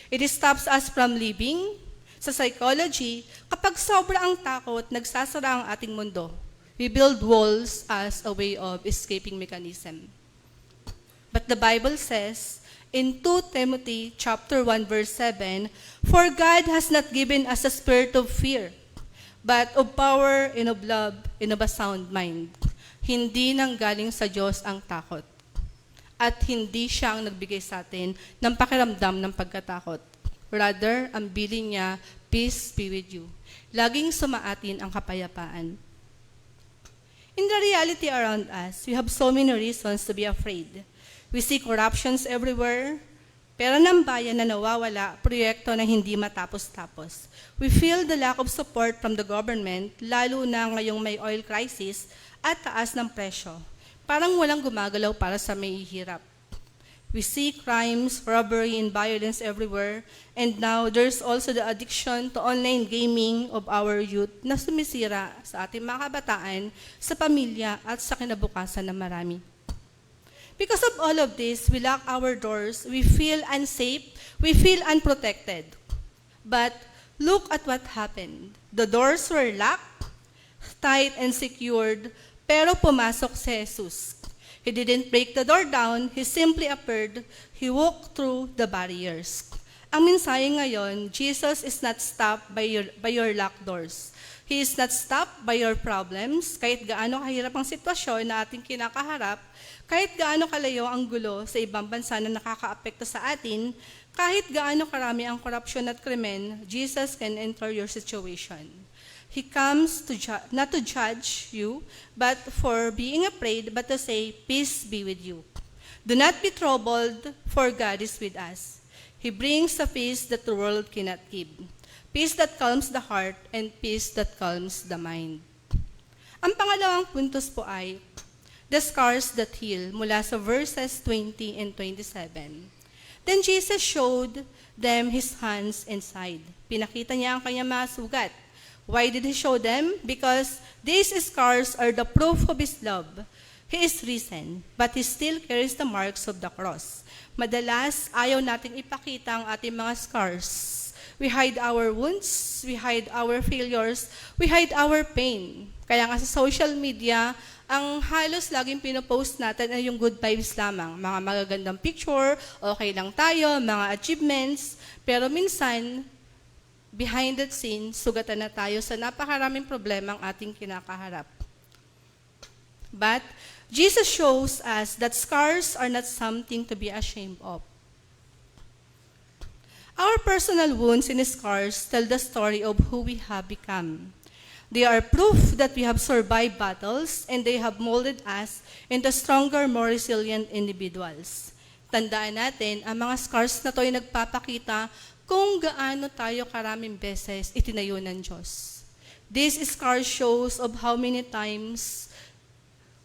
It stops us from living. Sa psychology, kapag sobra ang takot, nagsasara ang ating mundo. We build walls as a way of escaping mechanism. But the Bible says, in 2 Timothy chapter 1 verse 7, for God has not given us a spirit of fear, but of power and of love and of a sound mind. Hindi nang galing sa Diyos ang takot. At hindi siya ang nagbigay sa atin ng pakiramdam ng pagkatakot. Rather, ang bilin niya, peace be with you. Laging sumaatin ang kapayapaan. In the reality around us, we have so many reasons to be afraid. We see corruptions everywhere, Pera ng bayan na nawawala, proyekto na hindi matapos-tapos. We feel the lack of support from the government, lalo na ngayong may oil crisis at taas ng presyo. Parang walang gumagalaw para sa may hirap. We see crimes, robbery, and violence everywhere, and now there's also the addiction to online gaming of our youth na sumisira sa ating mga kabataan, sa pamilya, at sa kinabukasan ng marami. Because of all of this, we lock our doors, we feel unsafe, we feel unprotected. But look at what happened. The doors were locked, tight and secured, pero pumasok si Jesus. He didn't break the door down, he simply appeared, he walked through the barriers. Ang mensahe ngayon, Jesus is not stopped by your locked doors. He is not stopped by your problems, kahit gaano kahirap ang sitwasyon na ating kinakaharap, kahit gaano kalayo ang gulo sa ibang bansa na nakakaapekto sa atin, kahit gaano karami ang korupsyon at krimen, Jesus can enter your situation. He comes not to judge you, but for being afraid, but to say, peace be with you. Do not be troubled, for God is with us. He brings the peace that the world cannot give. Peace that calms the heart and peace that calms the mind. Ang pangalawang puntos po ay the scars that heal, mula sa verses 20 and 27. Then Jesus showed them his hands and side. Pinakita niya ang kanyang mga sugat. Why did he show them? Because these scars are the proof of his love. He is risen, but he still carries the marks of the cross. Madalas, ayaw nating ipakita ang ating mga scars. We hide our wounds, we hide our failures, we hide our pain. Kaya nga sa social media, ang halos laging pinopost natin ay yung good vibes lamang. Mga magagandang picture, okay lang tayo, mga achievements. Pero minsan, behind that scene, sugatan na tayo sa napakaraming problema ang ating kinakaharap. But Jesus shows us that scars are not something to be ashamed of. Our personal wounds and scars tell the story of who we have become. They are proof that we have survived battles and they have molded us into stronger, more resilient individuals. Tandaan natin, ang mga scars na ito ay nagpapakita kung gaano tayo karaming beses itinayo ng Diyos. This scar shows of how many times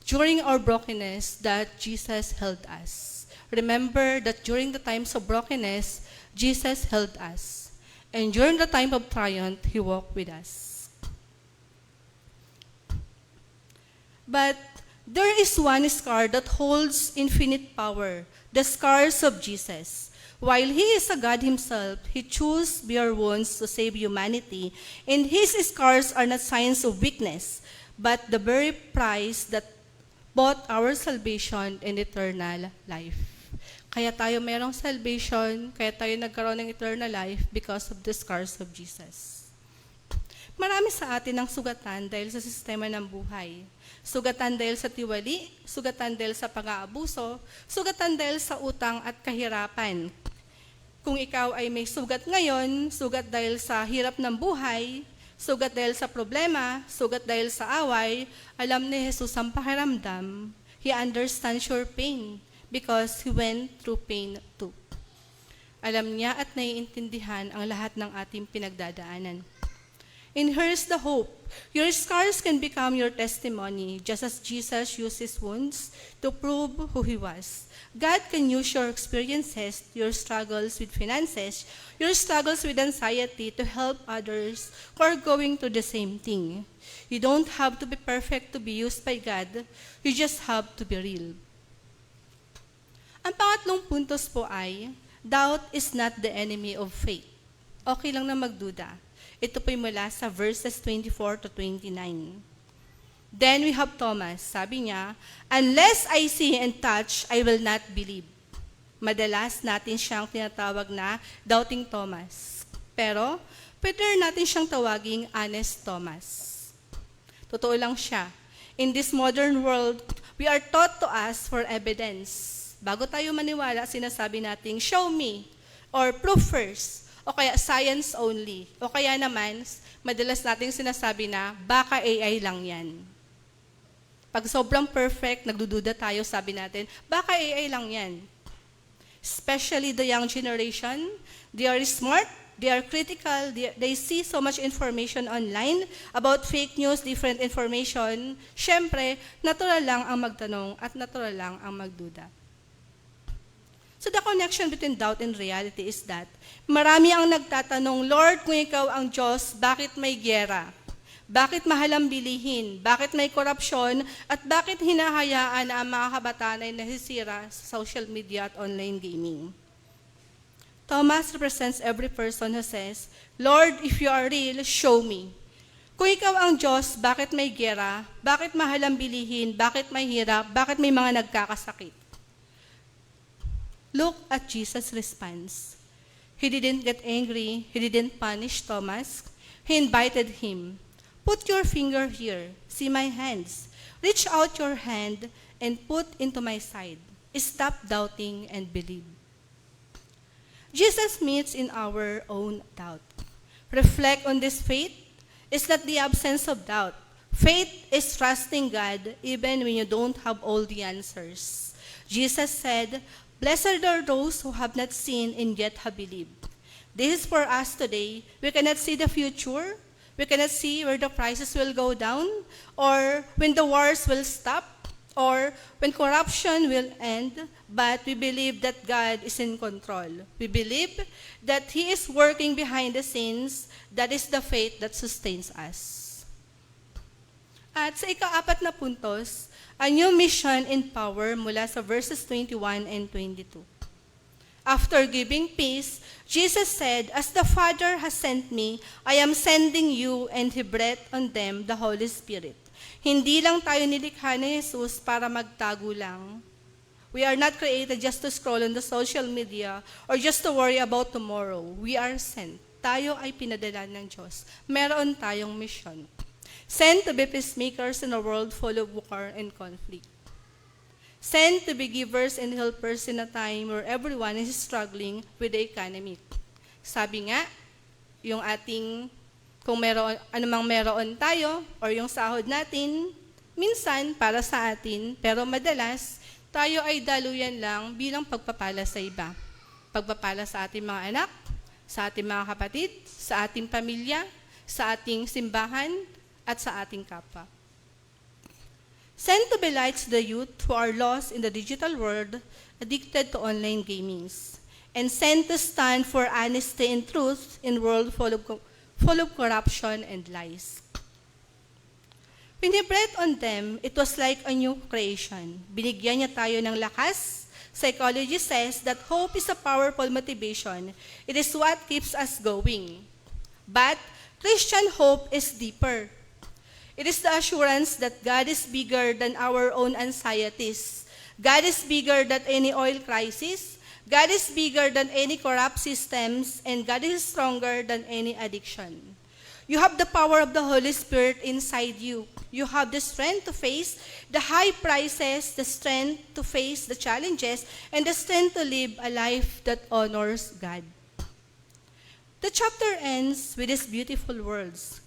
during our brokenness that Jesus held us. Remember that during the times of brokenness, Jesus held us. And during the time of triumph, He walked with us. But there is one scar that holds infinite power, the scars of Jesus. While He is a God Himself, He chose bare wounds to save humanity, and His scars are not signs of weakness, but the very price that bought our salvation and eternal life. Kaya tayo mayroong salvation, kaya tayo nagkaroon ng eternal life because of the scars of Jesus. Marami sa atin ang sugatan dahil sa sistema ng buhay. Sugatan dahil sa tiwali, sugatan dahil sa pang-aabuso, sugatan dahil sa utang at kahirapan. Kung ikaw ay may sugat ngayon, sugat dahil sa hirap ng buhay, sugat dahil sa problema, sugat dahil sa away, alam ni Jesus ang pakiramdam. He understands your pain because He went through pain too. Alam niya at naiintindihan ang lahat ng ating pinagdadaanan. And here's the hope. Your scars can become your testimony, just as Jesus used His wounds to prove who He was. God can use your experiences, your struggles with finances, your struggles with anxiety to help others who are going through the same thing. You don't have to be perfect to be used by God. You just have to be real. Ang pangatlong puntos po ay, doubt is not the enemy of faith. Okay lang na magduda. Ito po'y mula sa verses 24 to 29. Then we have Thomas. Sabi niya, unless I see and touch, I will not believe. Madalas natin siyang tinatawag na doubting Thomas. Pero, pwede natin siyang tawaging honest Thomas. Totoo lang siya. In this modern world, we are taught to ask for evidence. Bago tayo maniwala, sinasabi nating, show me, or proof first. O kaya science only. O kaya naman, madalas nating sinasabi na, baka AI lang yan. Pag sobrang perfect, nagdududa tayo, sabi natin, baka AI lang yan. especially the young generation. They are smart, they are critical, they see so much information online about fake news, different information. Siyempre, natural lang ang magtanong at natural lang ang magduda. So the connection between doubt and reality is that marami ang nagtatanong, Lord, kung ikaw ang Diyos, bakit may gyera? Bakit mahal ang bilihin? Bakit may korupsyon? At bakit hinahayaan na ang mga kabataan ay nasisira sa social media at online gaming? Thomas represents every person who says, Lord, if you are real, show me. Kung ikaw ang Diyos, bakit may gyera? Bakit mahal ang bilihin? Bakit may hirap? Bakit may mga nagkakasakit? Look at Jesus' response. He didn't get angry. He didn't punish Thomas. He invited him. Put your finger here. See my hands. Reach out your hand and put into my side. Stop doubting and believe. Jesus meets in our own doubt. Reflect on this faith. It's not the absence of doubt. Faith is trusting God even when you don't have all the answers. Jesus said, Blessed are those who have not seen and yet have believed. This is for us today. We cannot see the future. We cannot see where the prices will go down, or when the wars will stop, or when corruption will end, but we believe that God is in control. We believe that He is working behind the scenes. That is the faith that sustains us. At sa ika-4 na puntos, a new mission and power mula sa verses 21 and 22. After giving peace, Jesus said, As the Father has sent me, I am sending you, and He breathed on them the Holy Spirit. Hindi lang tayo nilikha ni Jesus para magtago lang. We are not created just to scroll on the social media or just to worry about tomorrow. We are sent. Tayo ay pinadala ng Diyos. Meron tayong mission. Sent to be peacemakers in a world full of war and conflict. Sent to be givers and helpers in a time where everyone is struggling with the economy. Sabi nga, yung ating, kung meron, anumang meron tayo, or yung sahod natin, minsan para sa atin, pero madalas, tayo ay daluyan lang bilang pagpapala sa iba. Pagpapala sa ating mga anak, sa ating mga kapatid, sa ating pamilya, sa ating simbahan, at sa ating kapwa. Sent to be lights to the youth who are lost in the digital world, addicted to online gamings. And sent to stand for honesty and truth in a world full of corruption and lies. When He breathed on them, it was like a new creation. Binigyan niya tayo ng lakas. Psychology says that hope is a powerful motivation. It is what keeps us going. But Christian hope is deeper. It is the assurance that God is bigger than our own anxieties. God is bigger than any oil crisis. God is bigger than any corrupt systems. And God is stronger than any addiction. You have the power of the Holy Spirit inside you. You have the strength to face the high prices, the strength to face the challenges, and the strength to live a life that honors God. The chapter ends with these beautiful words.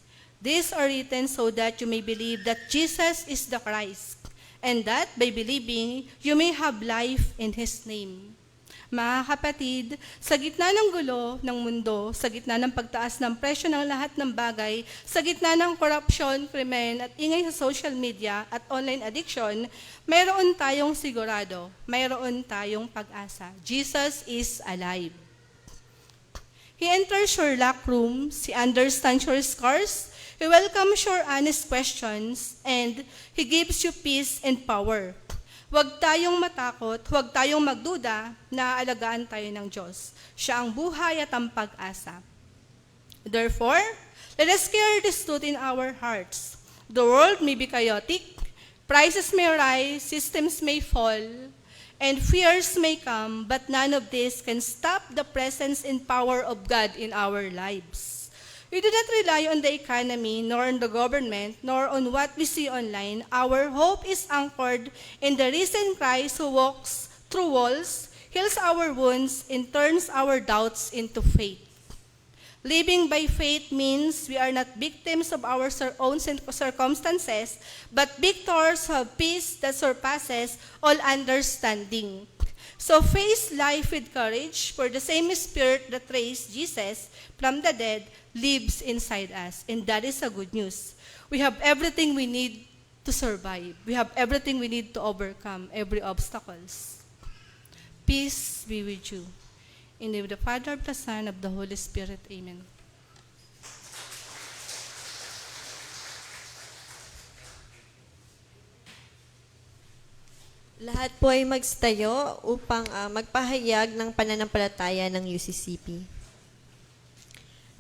These are written so that you may believe that Jesus is the Christ, and that by believing, you may have life in His name. Mga kapatid, sa gitna ng gulo ng mundo, sa gitna ng pagtaas ng presyo ng lahat ng bagay, sa gitna ng korupsyon, krimen at ingay sa social media at online addiction, mayroon tayong sigurado, mayroon tayong pag-asa. Jesus is alive. He enters your locked room, He understands your scars, He welcomes your honest questions, and He gives you peace and power. Huwag tayong matakot, huwag tayong magduda na aalagaan tayo ng Diyos. Siya ang buhay at ang pag-asa. Therefore, let us carry this truth in our hearts. The world may be chaotic, prices may rise, systems may fall, and fears may come, but none of this can stop the presence and power of God in our lives. We do not rely on the economy, nor on the government, nor on what we see online. Our hope is anchored in the risen Christ who walks through walls, heals our wounds, and turns our doubts into faith. Living by faith means we are not victims of our own circumstances, but victors who have peace that surpasses all understanding. So face life with courage, for the same Spirit that raised Jesus from the dead lives inside us. And that is a good news. We have everything we need to survive. We have everything we need to overcome every obstacles. Peace be with you. In the name of the Father, of the Son, of the Holy Spirit. Amen. Lahat po ay magstayo upang magpahayag ng pananampalataya ng UCCP.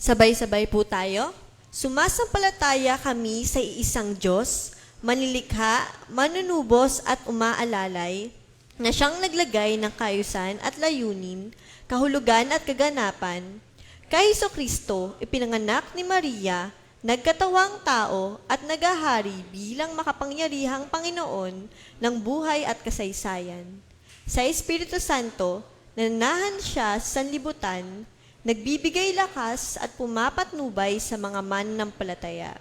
Sabay-sabay po tayo. Sumasampalataya kami sa iisang Diyos, manilikha, manunubos at umaalalay, na siyang naglagay ng kaayusan at layunin, kahulugan at kaganapan, kay Jesucristo, ipinanganak ni Maria, nagkatawang tao at nagahari bilang makapangyarihang Panginoon ng buhay at kasaysayan. Sa Espiritu Santo, nananahan siya sa sanlibutan, nagbibigay lakas at pumapatnubay sa mga mananampalataya,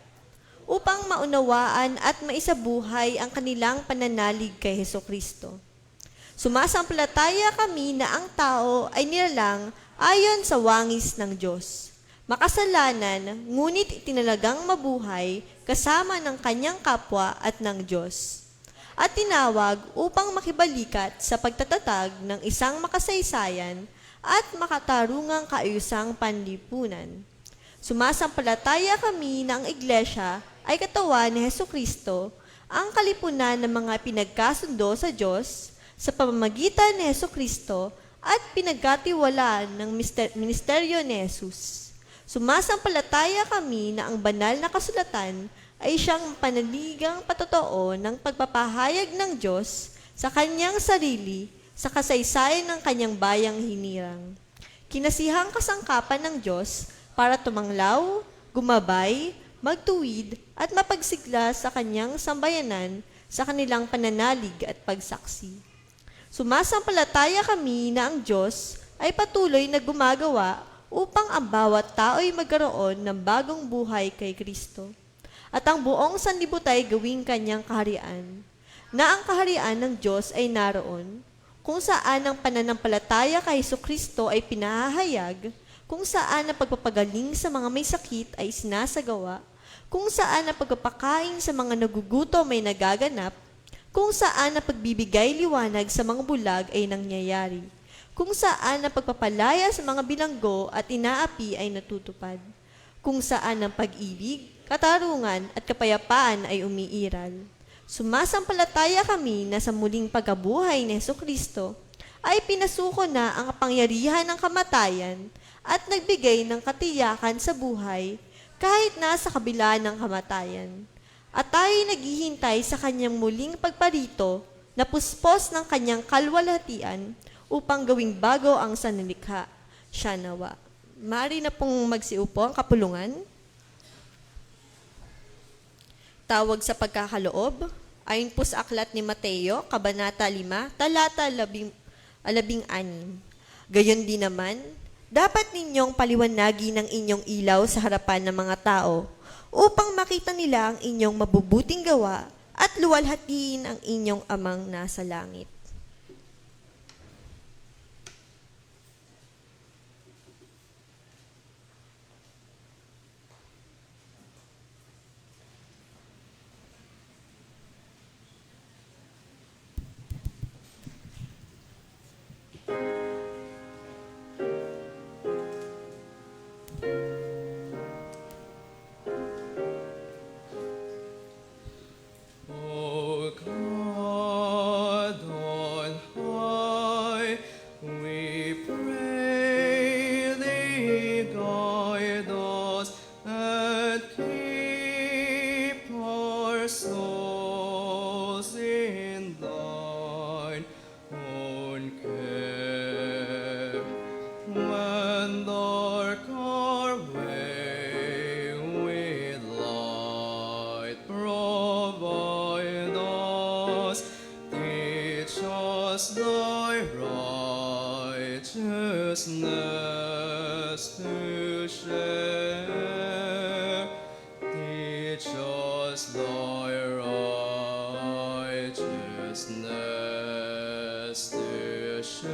upang maunawaan at maisabuhay ang kanilang pananalig kay Jesucristo. Sumasampalataya kami na ang tao ay nilalang ayon sa wangis ng Diyos. Makasalanan, ngunit itinalagang mabuhay kasama ng kanyang kapwa at ng Diyos. At tinawag upang makibalikat sa pagtatatag ng isang makasaysayan at makatarungang kaayusang panlipunan. Sumasampalataya kami na ang Iglesia ay katawan ni Jesucristo, ang kalipunan ng mga pinagkasundo sa Diyos sa pamamagitan ni Jesucristo at pinagkatiwalaan ng ministeryo ni Jesus. Sumasampalataya kami na ang banal na kasulatan ay siyang panaligang patotoo ng pagpapahayag ng Diyos sa kanyang sarili sa kasaysayan ng kanyang bayang hinirang. Kinasihang kasangkapan ng Diyos para tumanglaw, gumabay, magtuwid at mapagsigla sa kanyang sambayanan sa kanilang pananalig at pagsaksi. Sumasampalataya kami na ang Diyos ay patuloy na gumagawa upang ang bawat tao ay magkaroon ng bagong buhay kay Kristo, at ang buong sanlibutan ay gawing kanyang kaharian, na ang kaharian ng Diyos ay naroon, kung saan ang pananampalataya kay Jesucristo ay pinahahayag, kung saan ang pagpapagaling sa mga may sakit ay sinasagawa, kung saan ang pagpapakain sa mga nagugutom ay nagaganap, kung saan ang pagbibigay liwanag sa mga bulag ay nangyayari, kung saan ang pagpapalaya sa mga bilanggo at inaapi ay natutupad, kung saan ang pag-ibig, katarungan at kapayapaan ay umiiral. Sumasampalataya kami na sa muling pagkabuhay ni Jesucristo ay pinasuko na ang kapangyarihan ng kamatayan at nagbigay ng katiyakan sa buhay kahit nasa kabila ng kamatayan. At tayo naghihintay sa kanyang muling pagparito na puspos ng kanyang kalwalhatian upang gawing bago ang sanlilikha. Siya nawa. Maaari na pong magsiupo ang kapulungan. Tawag sa pagkakaloob, ayon po sa aklat ni Mateo, Kabanata 5, talata 16. Gayon din naman, dapat ninyong paliwanagin ang inyong ilaw sa harapan ng mga tao, upang makita nila ang inyong mabubuting gawa at luwalhatiin ang inyong amang nasa langit. O God on high, we pray Thee, guide us and keep our souls in Thine own care. When dark our way with light provide us, teach us Thy righteousness to share. Teach us Thy righteousness to share.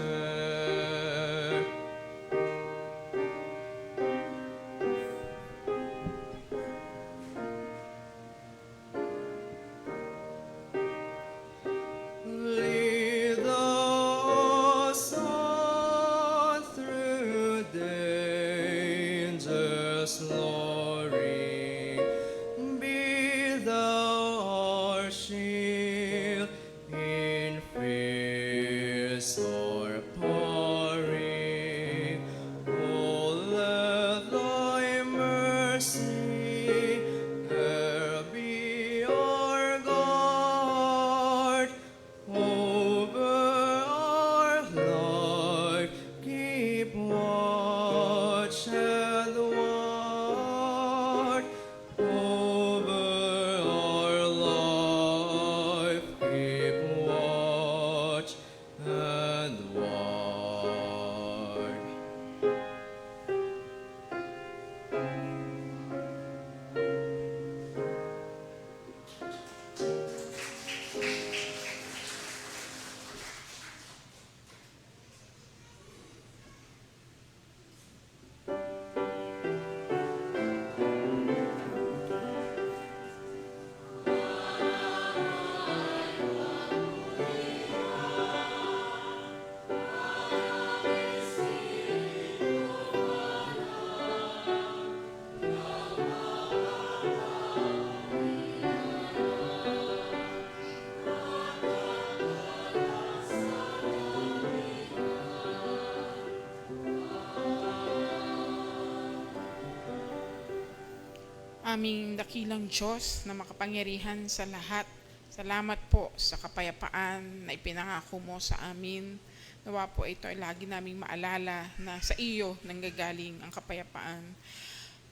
Aming dakilang Diyos na makapangyarihan sa lahat, salamat po sa kapayapaan na ipinangako mo sa amin. Nawa po ito ay lagi naming maalala na sa iyo nanggagaling ang kapayapaan.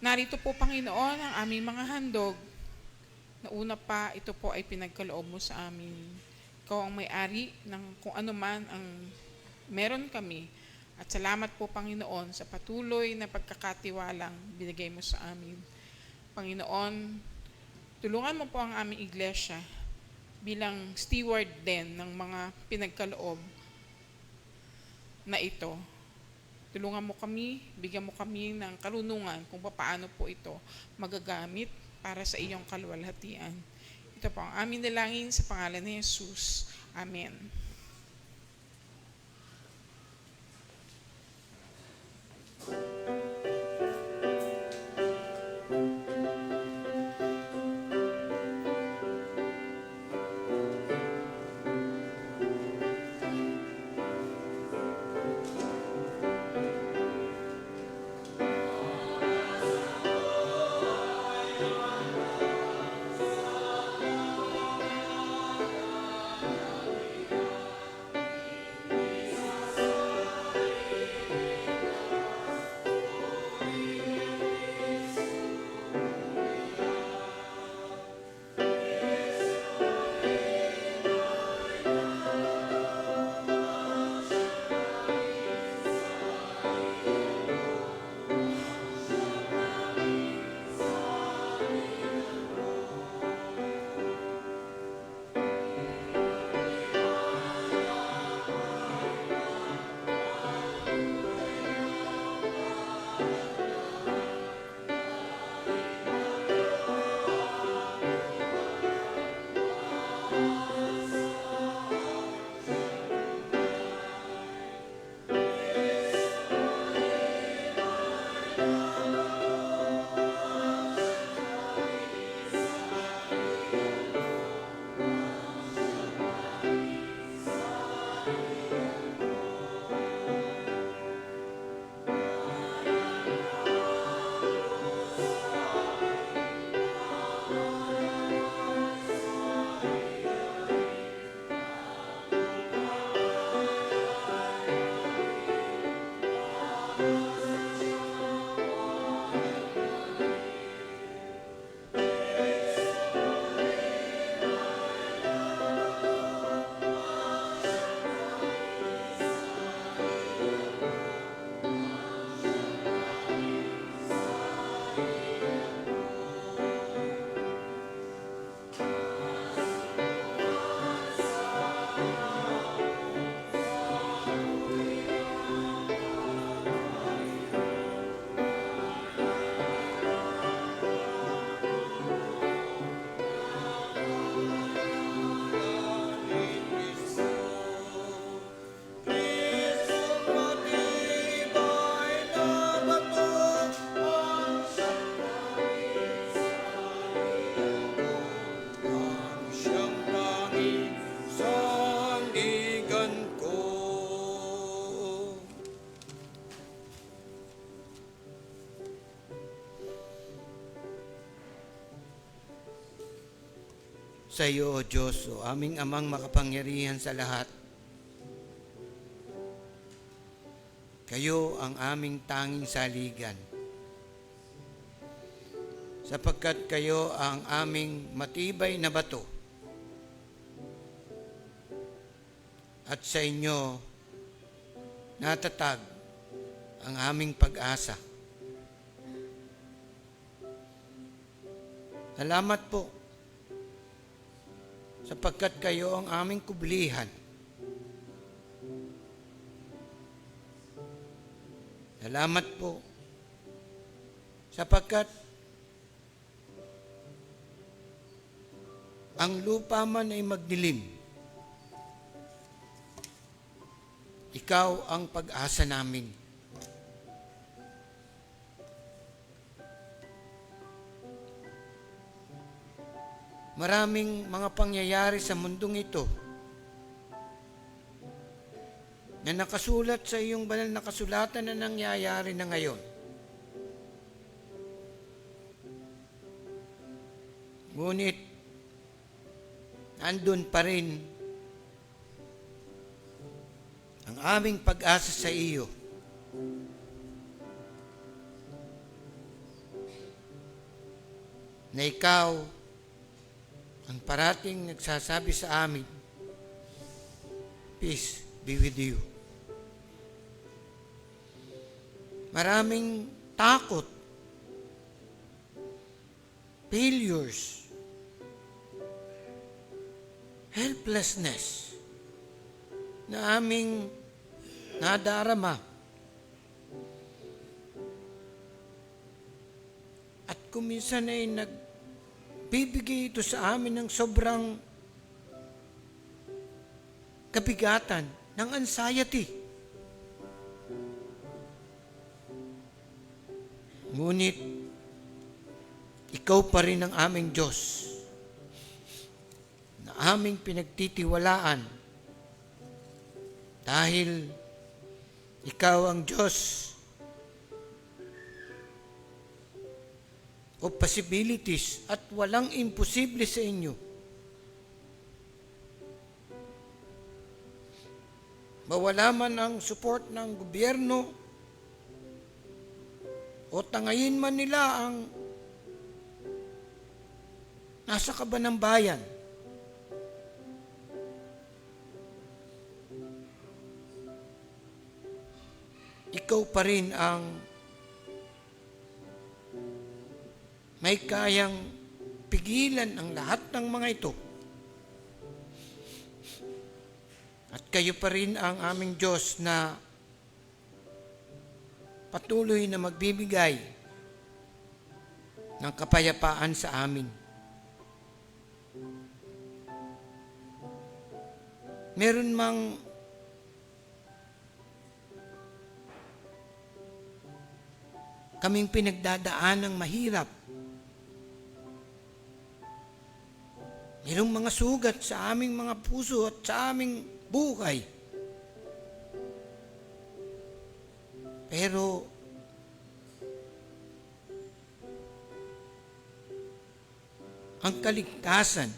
Narito po, Panginoon, ang aming mga handog. Nauna pa, ito po ay pinagkaloob mo sa amin. Ikaw ang may-ari ng kung ano man ang meron kami. At salamat po, Panginoon, sa patuloy na pagkakatiwalang binigay mo sa amin. Panginoon, tulungan mo po ang aming iglesia bilang steward din ng mga pinagkaloob na ito. Tulungan mo kami, bigyan mo kami ng karunungan kung paano po ito magagamit para sa iyong kaluwalhatian. Ito po ang aming dalangin sa pangalan ni Jesus. Amen. Sa iyo, O Diyos, o aming amang makapangyarihan sa lahat. Kayo ang aming tanging saligan. Sapagkat kayo ang aming matibay na bato. At sa inyo, natatag ang aming pag-asa. Salamat po, sapagkat kayo ang aming kublihan. Salamat po, sapagkat ang lupa man ay magdilim, ikaw ang pag-asa namin. Maraming mga pangyayari sa mundong ito na nakasulat sa iyong banal na kasulatan na nangyayari na ngayon. Ngunit, nandun pa rin ang aming pag-asa sa iyo. Na ikaw ang parating nagsasabi sa amin, peace be with you. Maraming takot, failures, helplessness na aming nadarama. At kung minsan ay nagbibigay ito sa amin ng sobrang kabigatan, ng anxiety. Ngunit, ikaw pa rin ang aming Diyos na aming pinagtitiwalaan dahil ikaw ang Diyos of possibilities at walang imposible sa inyo. Mawala man ang support ng gobyerno o tangayin man nila ang nasa kaban ng bayan, ikaw pa rin ang may kayang pigilan ang lahat ng mga ito. At kayo pa rin ang aming Diyos na patuloy na magbibigay ng kapayapaan sa amin. Meron mang kaming pinagdadaan ng mahirap. Merong mga sugat sa aming mga puso at sa aming buhay. Pero ang kaligtasan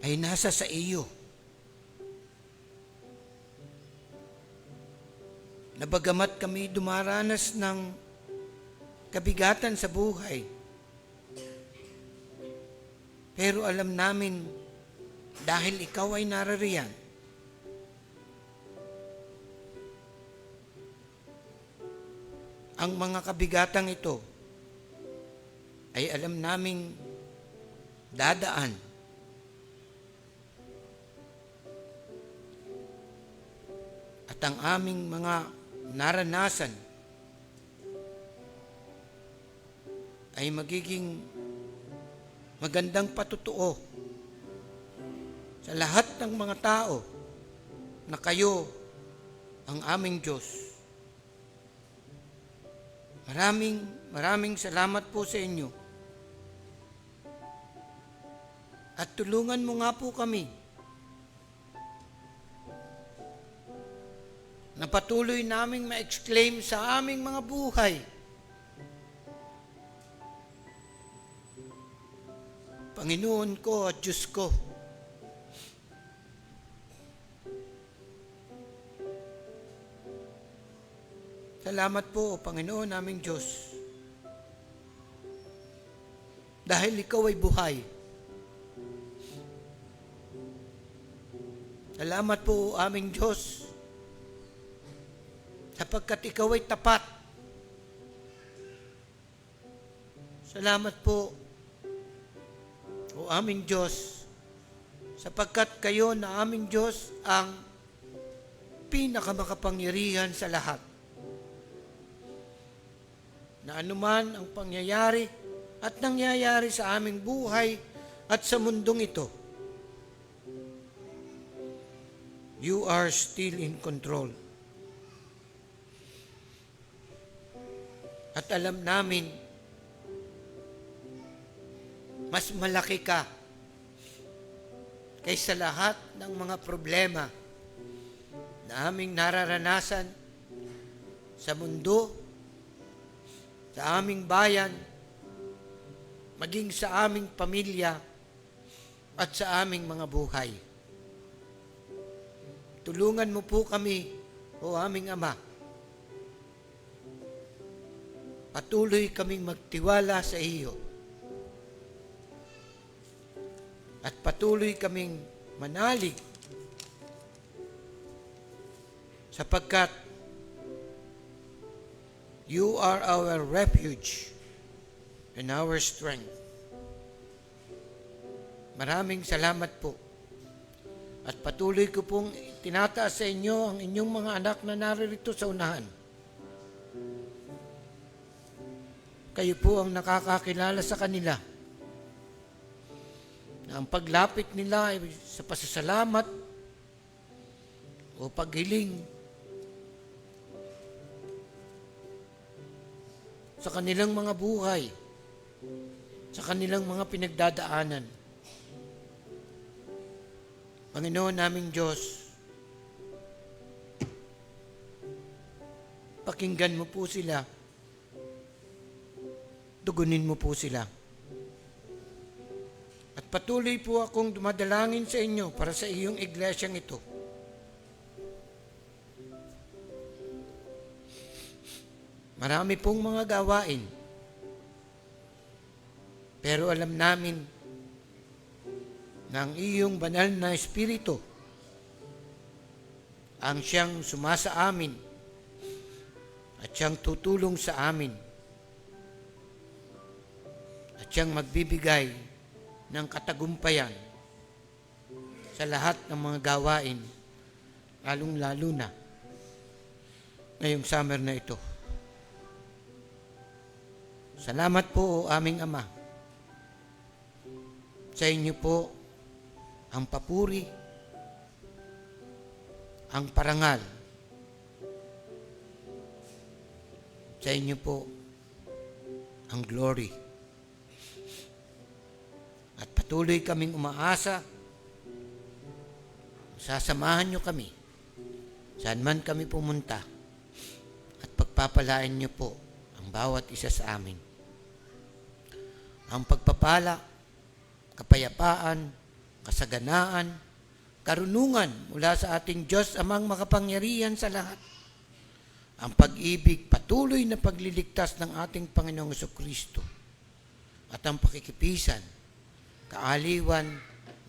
ay nasa sa iyo. Na bagamat kami dumaranas ng kabigatan sa buhay, pero alam namin dahil ikaw ay narariyan, ang mga kabigatang ito ay alam naming dadaan. At ang aming mga naranasan ay magiging magandang patutuo sa lahat ng mga tao na kayo ang aming Diyos. Maraming salamat po sa inyo. At tulungan mo nga po kami na patuloy naming ma-exclaim sa aming mga buhay. Panginoon ko at Diyos ko, salamat po, Panginoon naming Diyos, dahil ikaw ay buhay. Salamat po, aming Diyos, sapagkat ikaw ay tapat. Salamat po, o aming Diyos, sapagkat kayo na aming Diyos ang pinakamakapangyarihan sa lahat. Na anuman ang pangyayari at nangyayari sa aming buhay at sa mundong ito, you are still in control. At alam namin, mas malaki ka kaysa lahat ng mga problema na aming nararanasan sa mundo sa aming bayan, maging sa aming pamilya, at sa aming mga buhay. Tulungan mo po kami, o aming Ama. Patuloy kaming magtiwala sa iyo. At patuloy kaming manalig sapagkat you are our refuge and our strength. Maraming salamat po. At patuloy ko pong tinataas sa inyo ang inyong mga anak na naririto sa unahan. Kayo po ang nakakakilala sa kanila. Na ang paglapit nila ay sa pasasalamat o paghiling sa kanilang mga buhay, sa kanilang mga pinagdadaanan. Panginoon naming Diyos, pakinggan mo po sila, tugunin mo po sila. At patuloy po akong dumadalangin sa inyo para sa iyong iglesyang ito. Marami pong mga gawain, pero alam namin na ang iyong banal na Espiritu ang siyang sumasa amin at siyang tutulong sa amin at siyang magbibigay ng katagumpayan sa lahat ng mga gawain, lalong-lalo na ngayong summer na ito. Salamat po, o aming Ama. Sa inyo po ang papuri, ang parangal. Sa inyo po ang glory. At patuloy kaming umaasa, sasamahan nyo kami saan man kami pumunta at pagpapalain nyo po ang bawat isa sa amin. Ang pagpapala, kapayapaan, kasaganaan, karunungan mula sa ating Diyos amang makapangyarihan sa lahat. Ang pag-ibig, patuloy na pagliligtas ng ating Panginoong Jesucristo at ang pakikipisan, kaaliwan,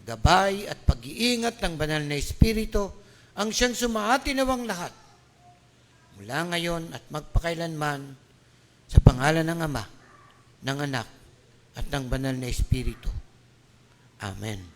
gabay at pag-iingat ng banal na Espiritu ang siyang sumaatinawang lahat mula ngayon at magpakailanman sa pangalan ng Ama, ng Anak at ng banal na Espiritu. Amen.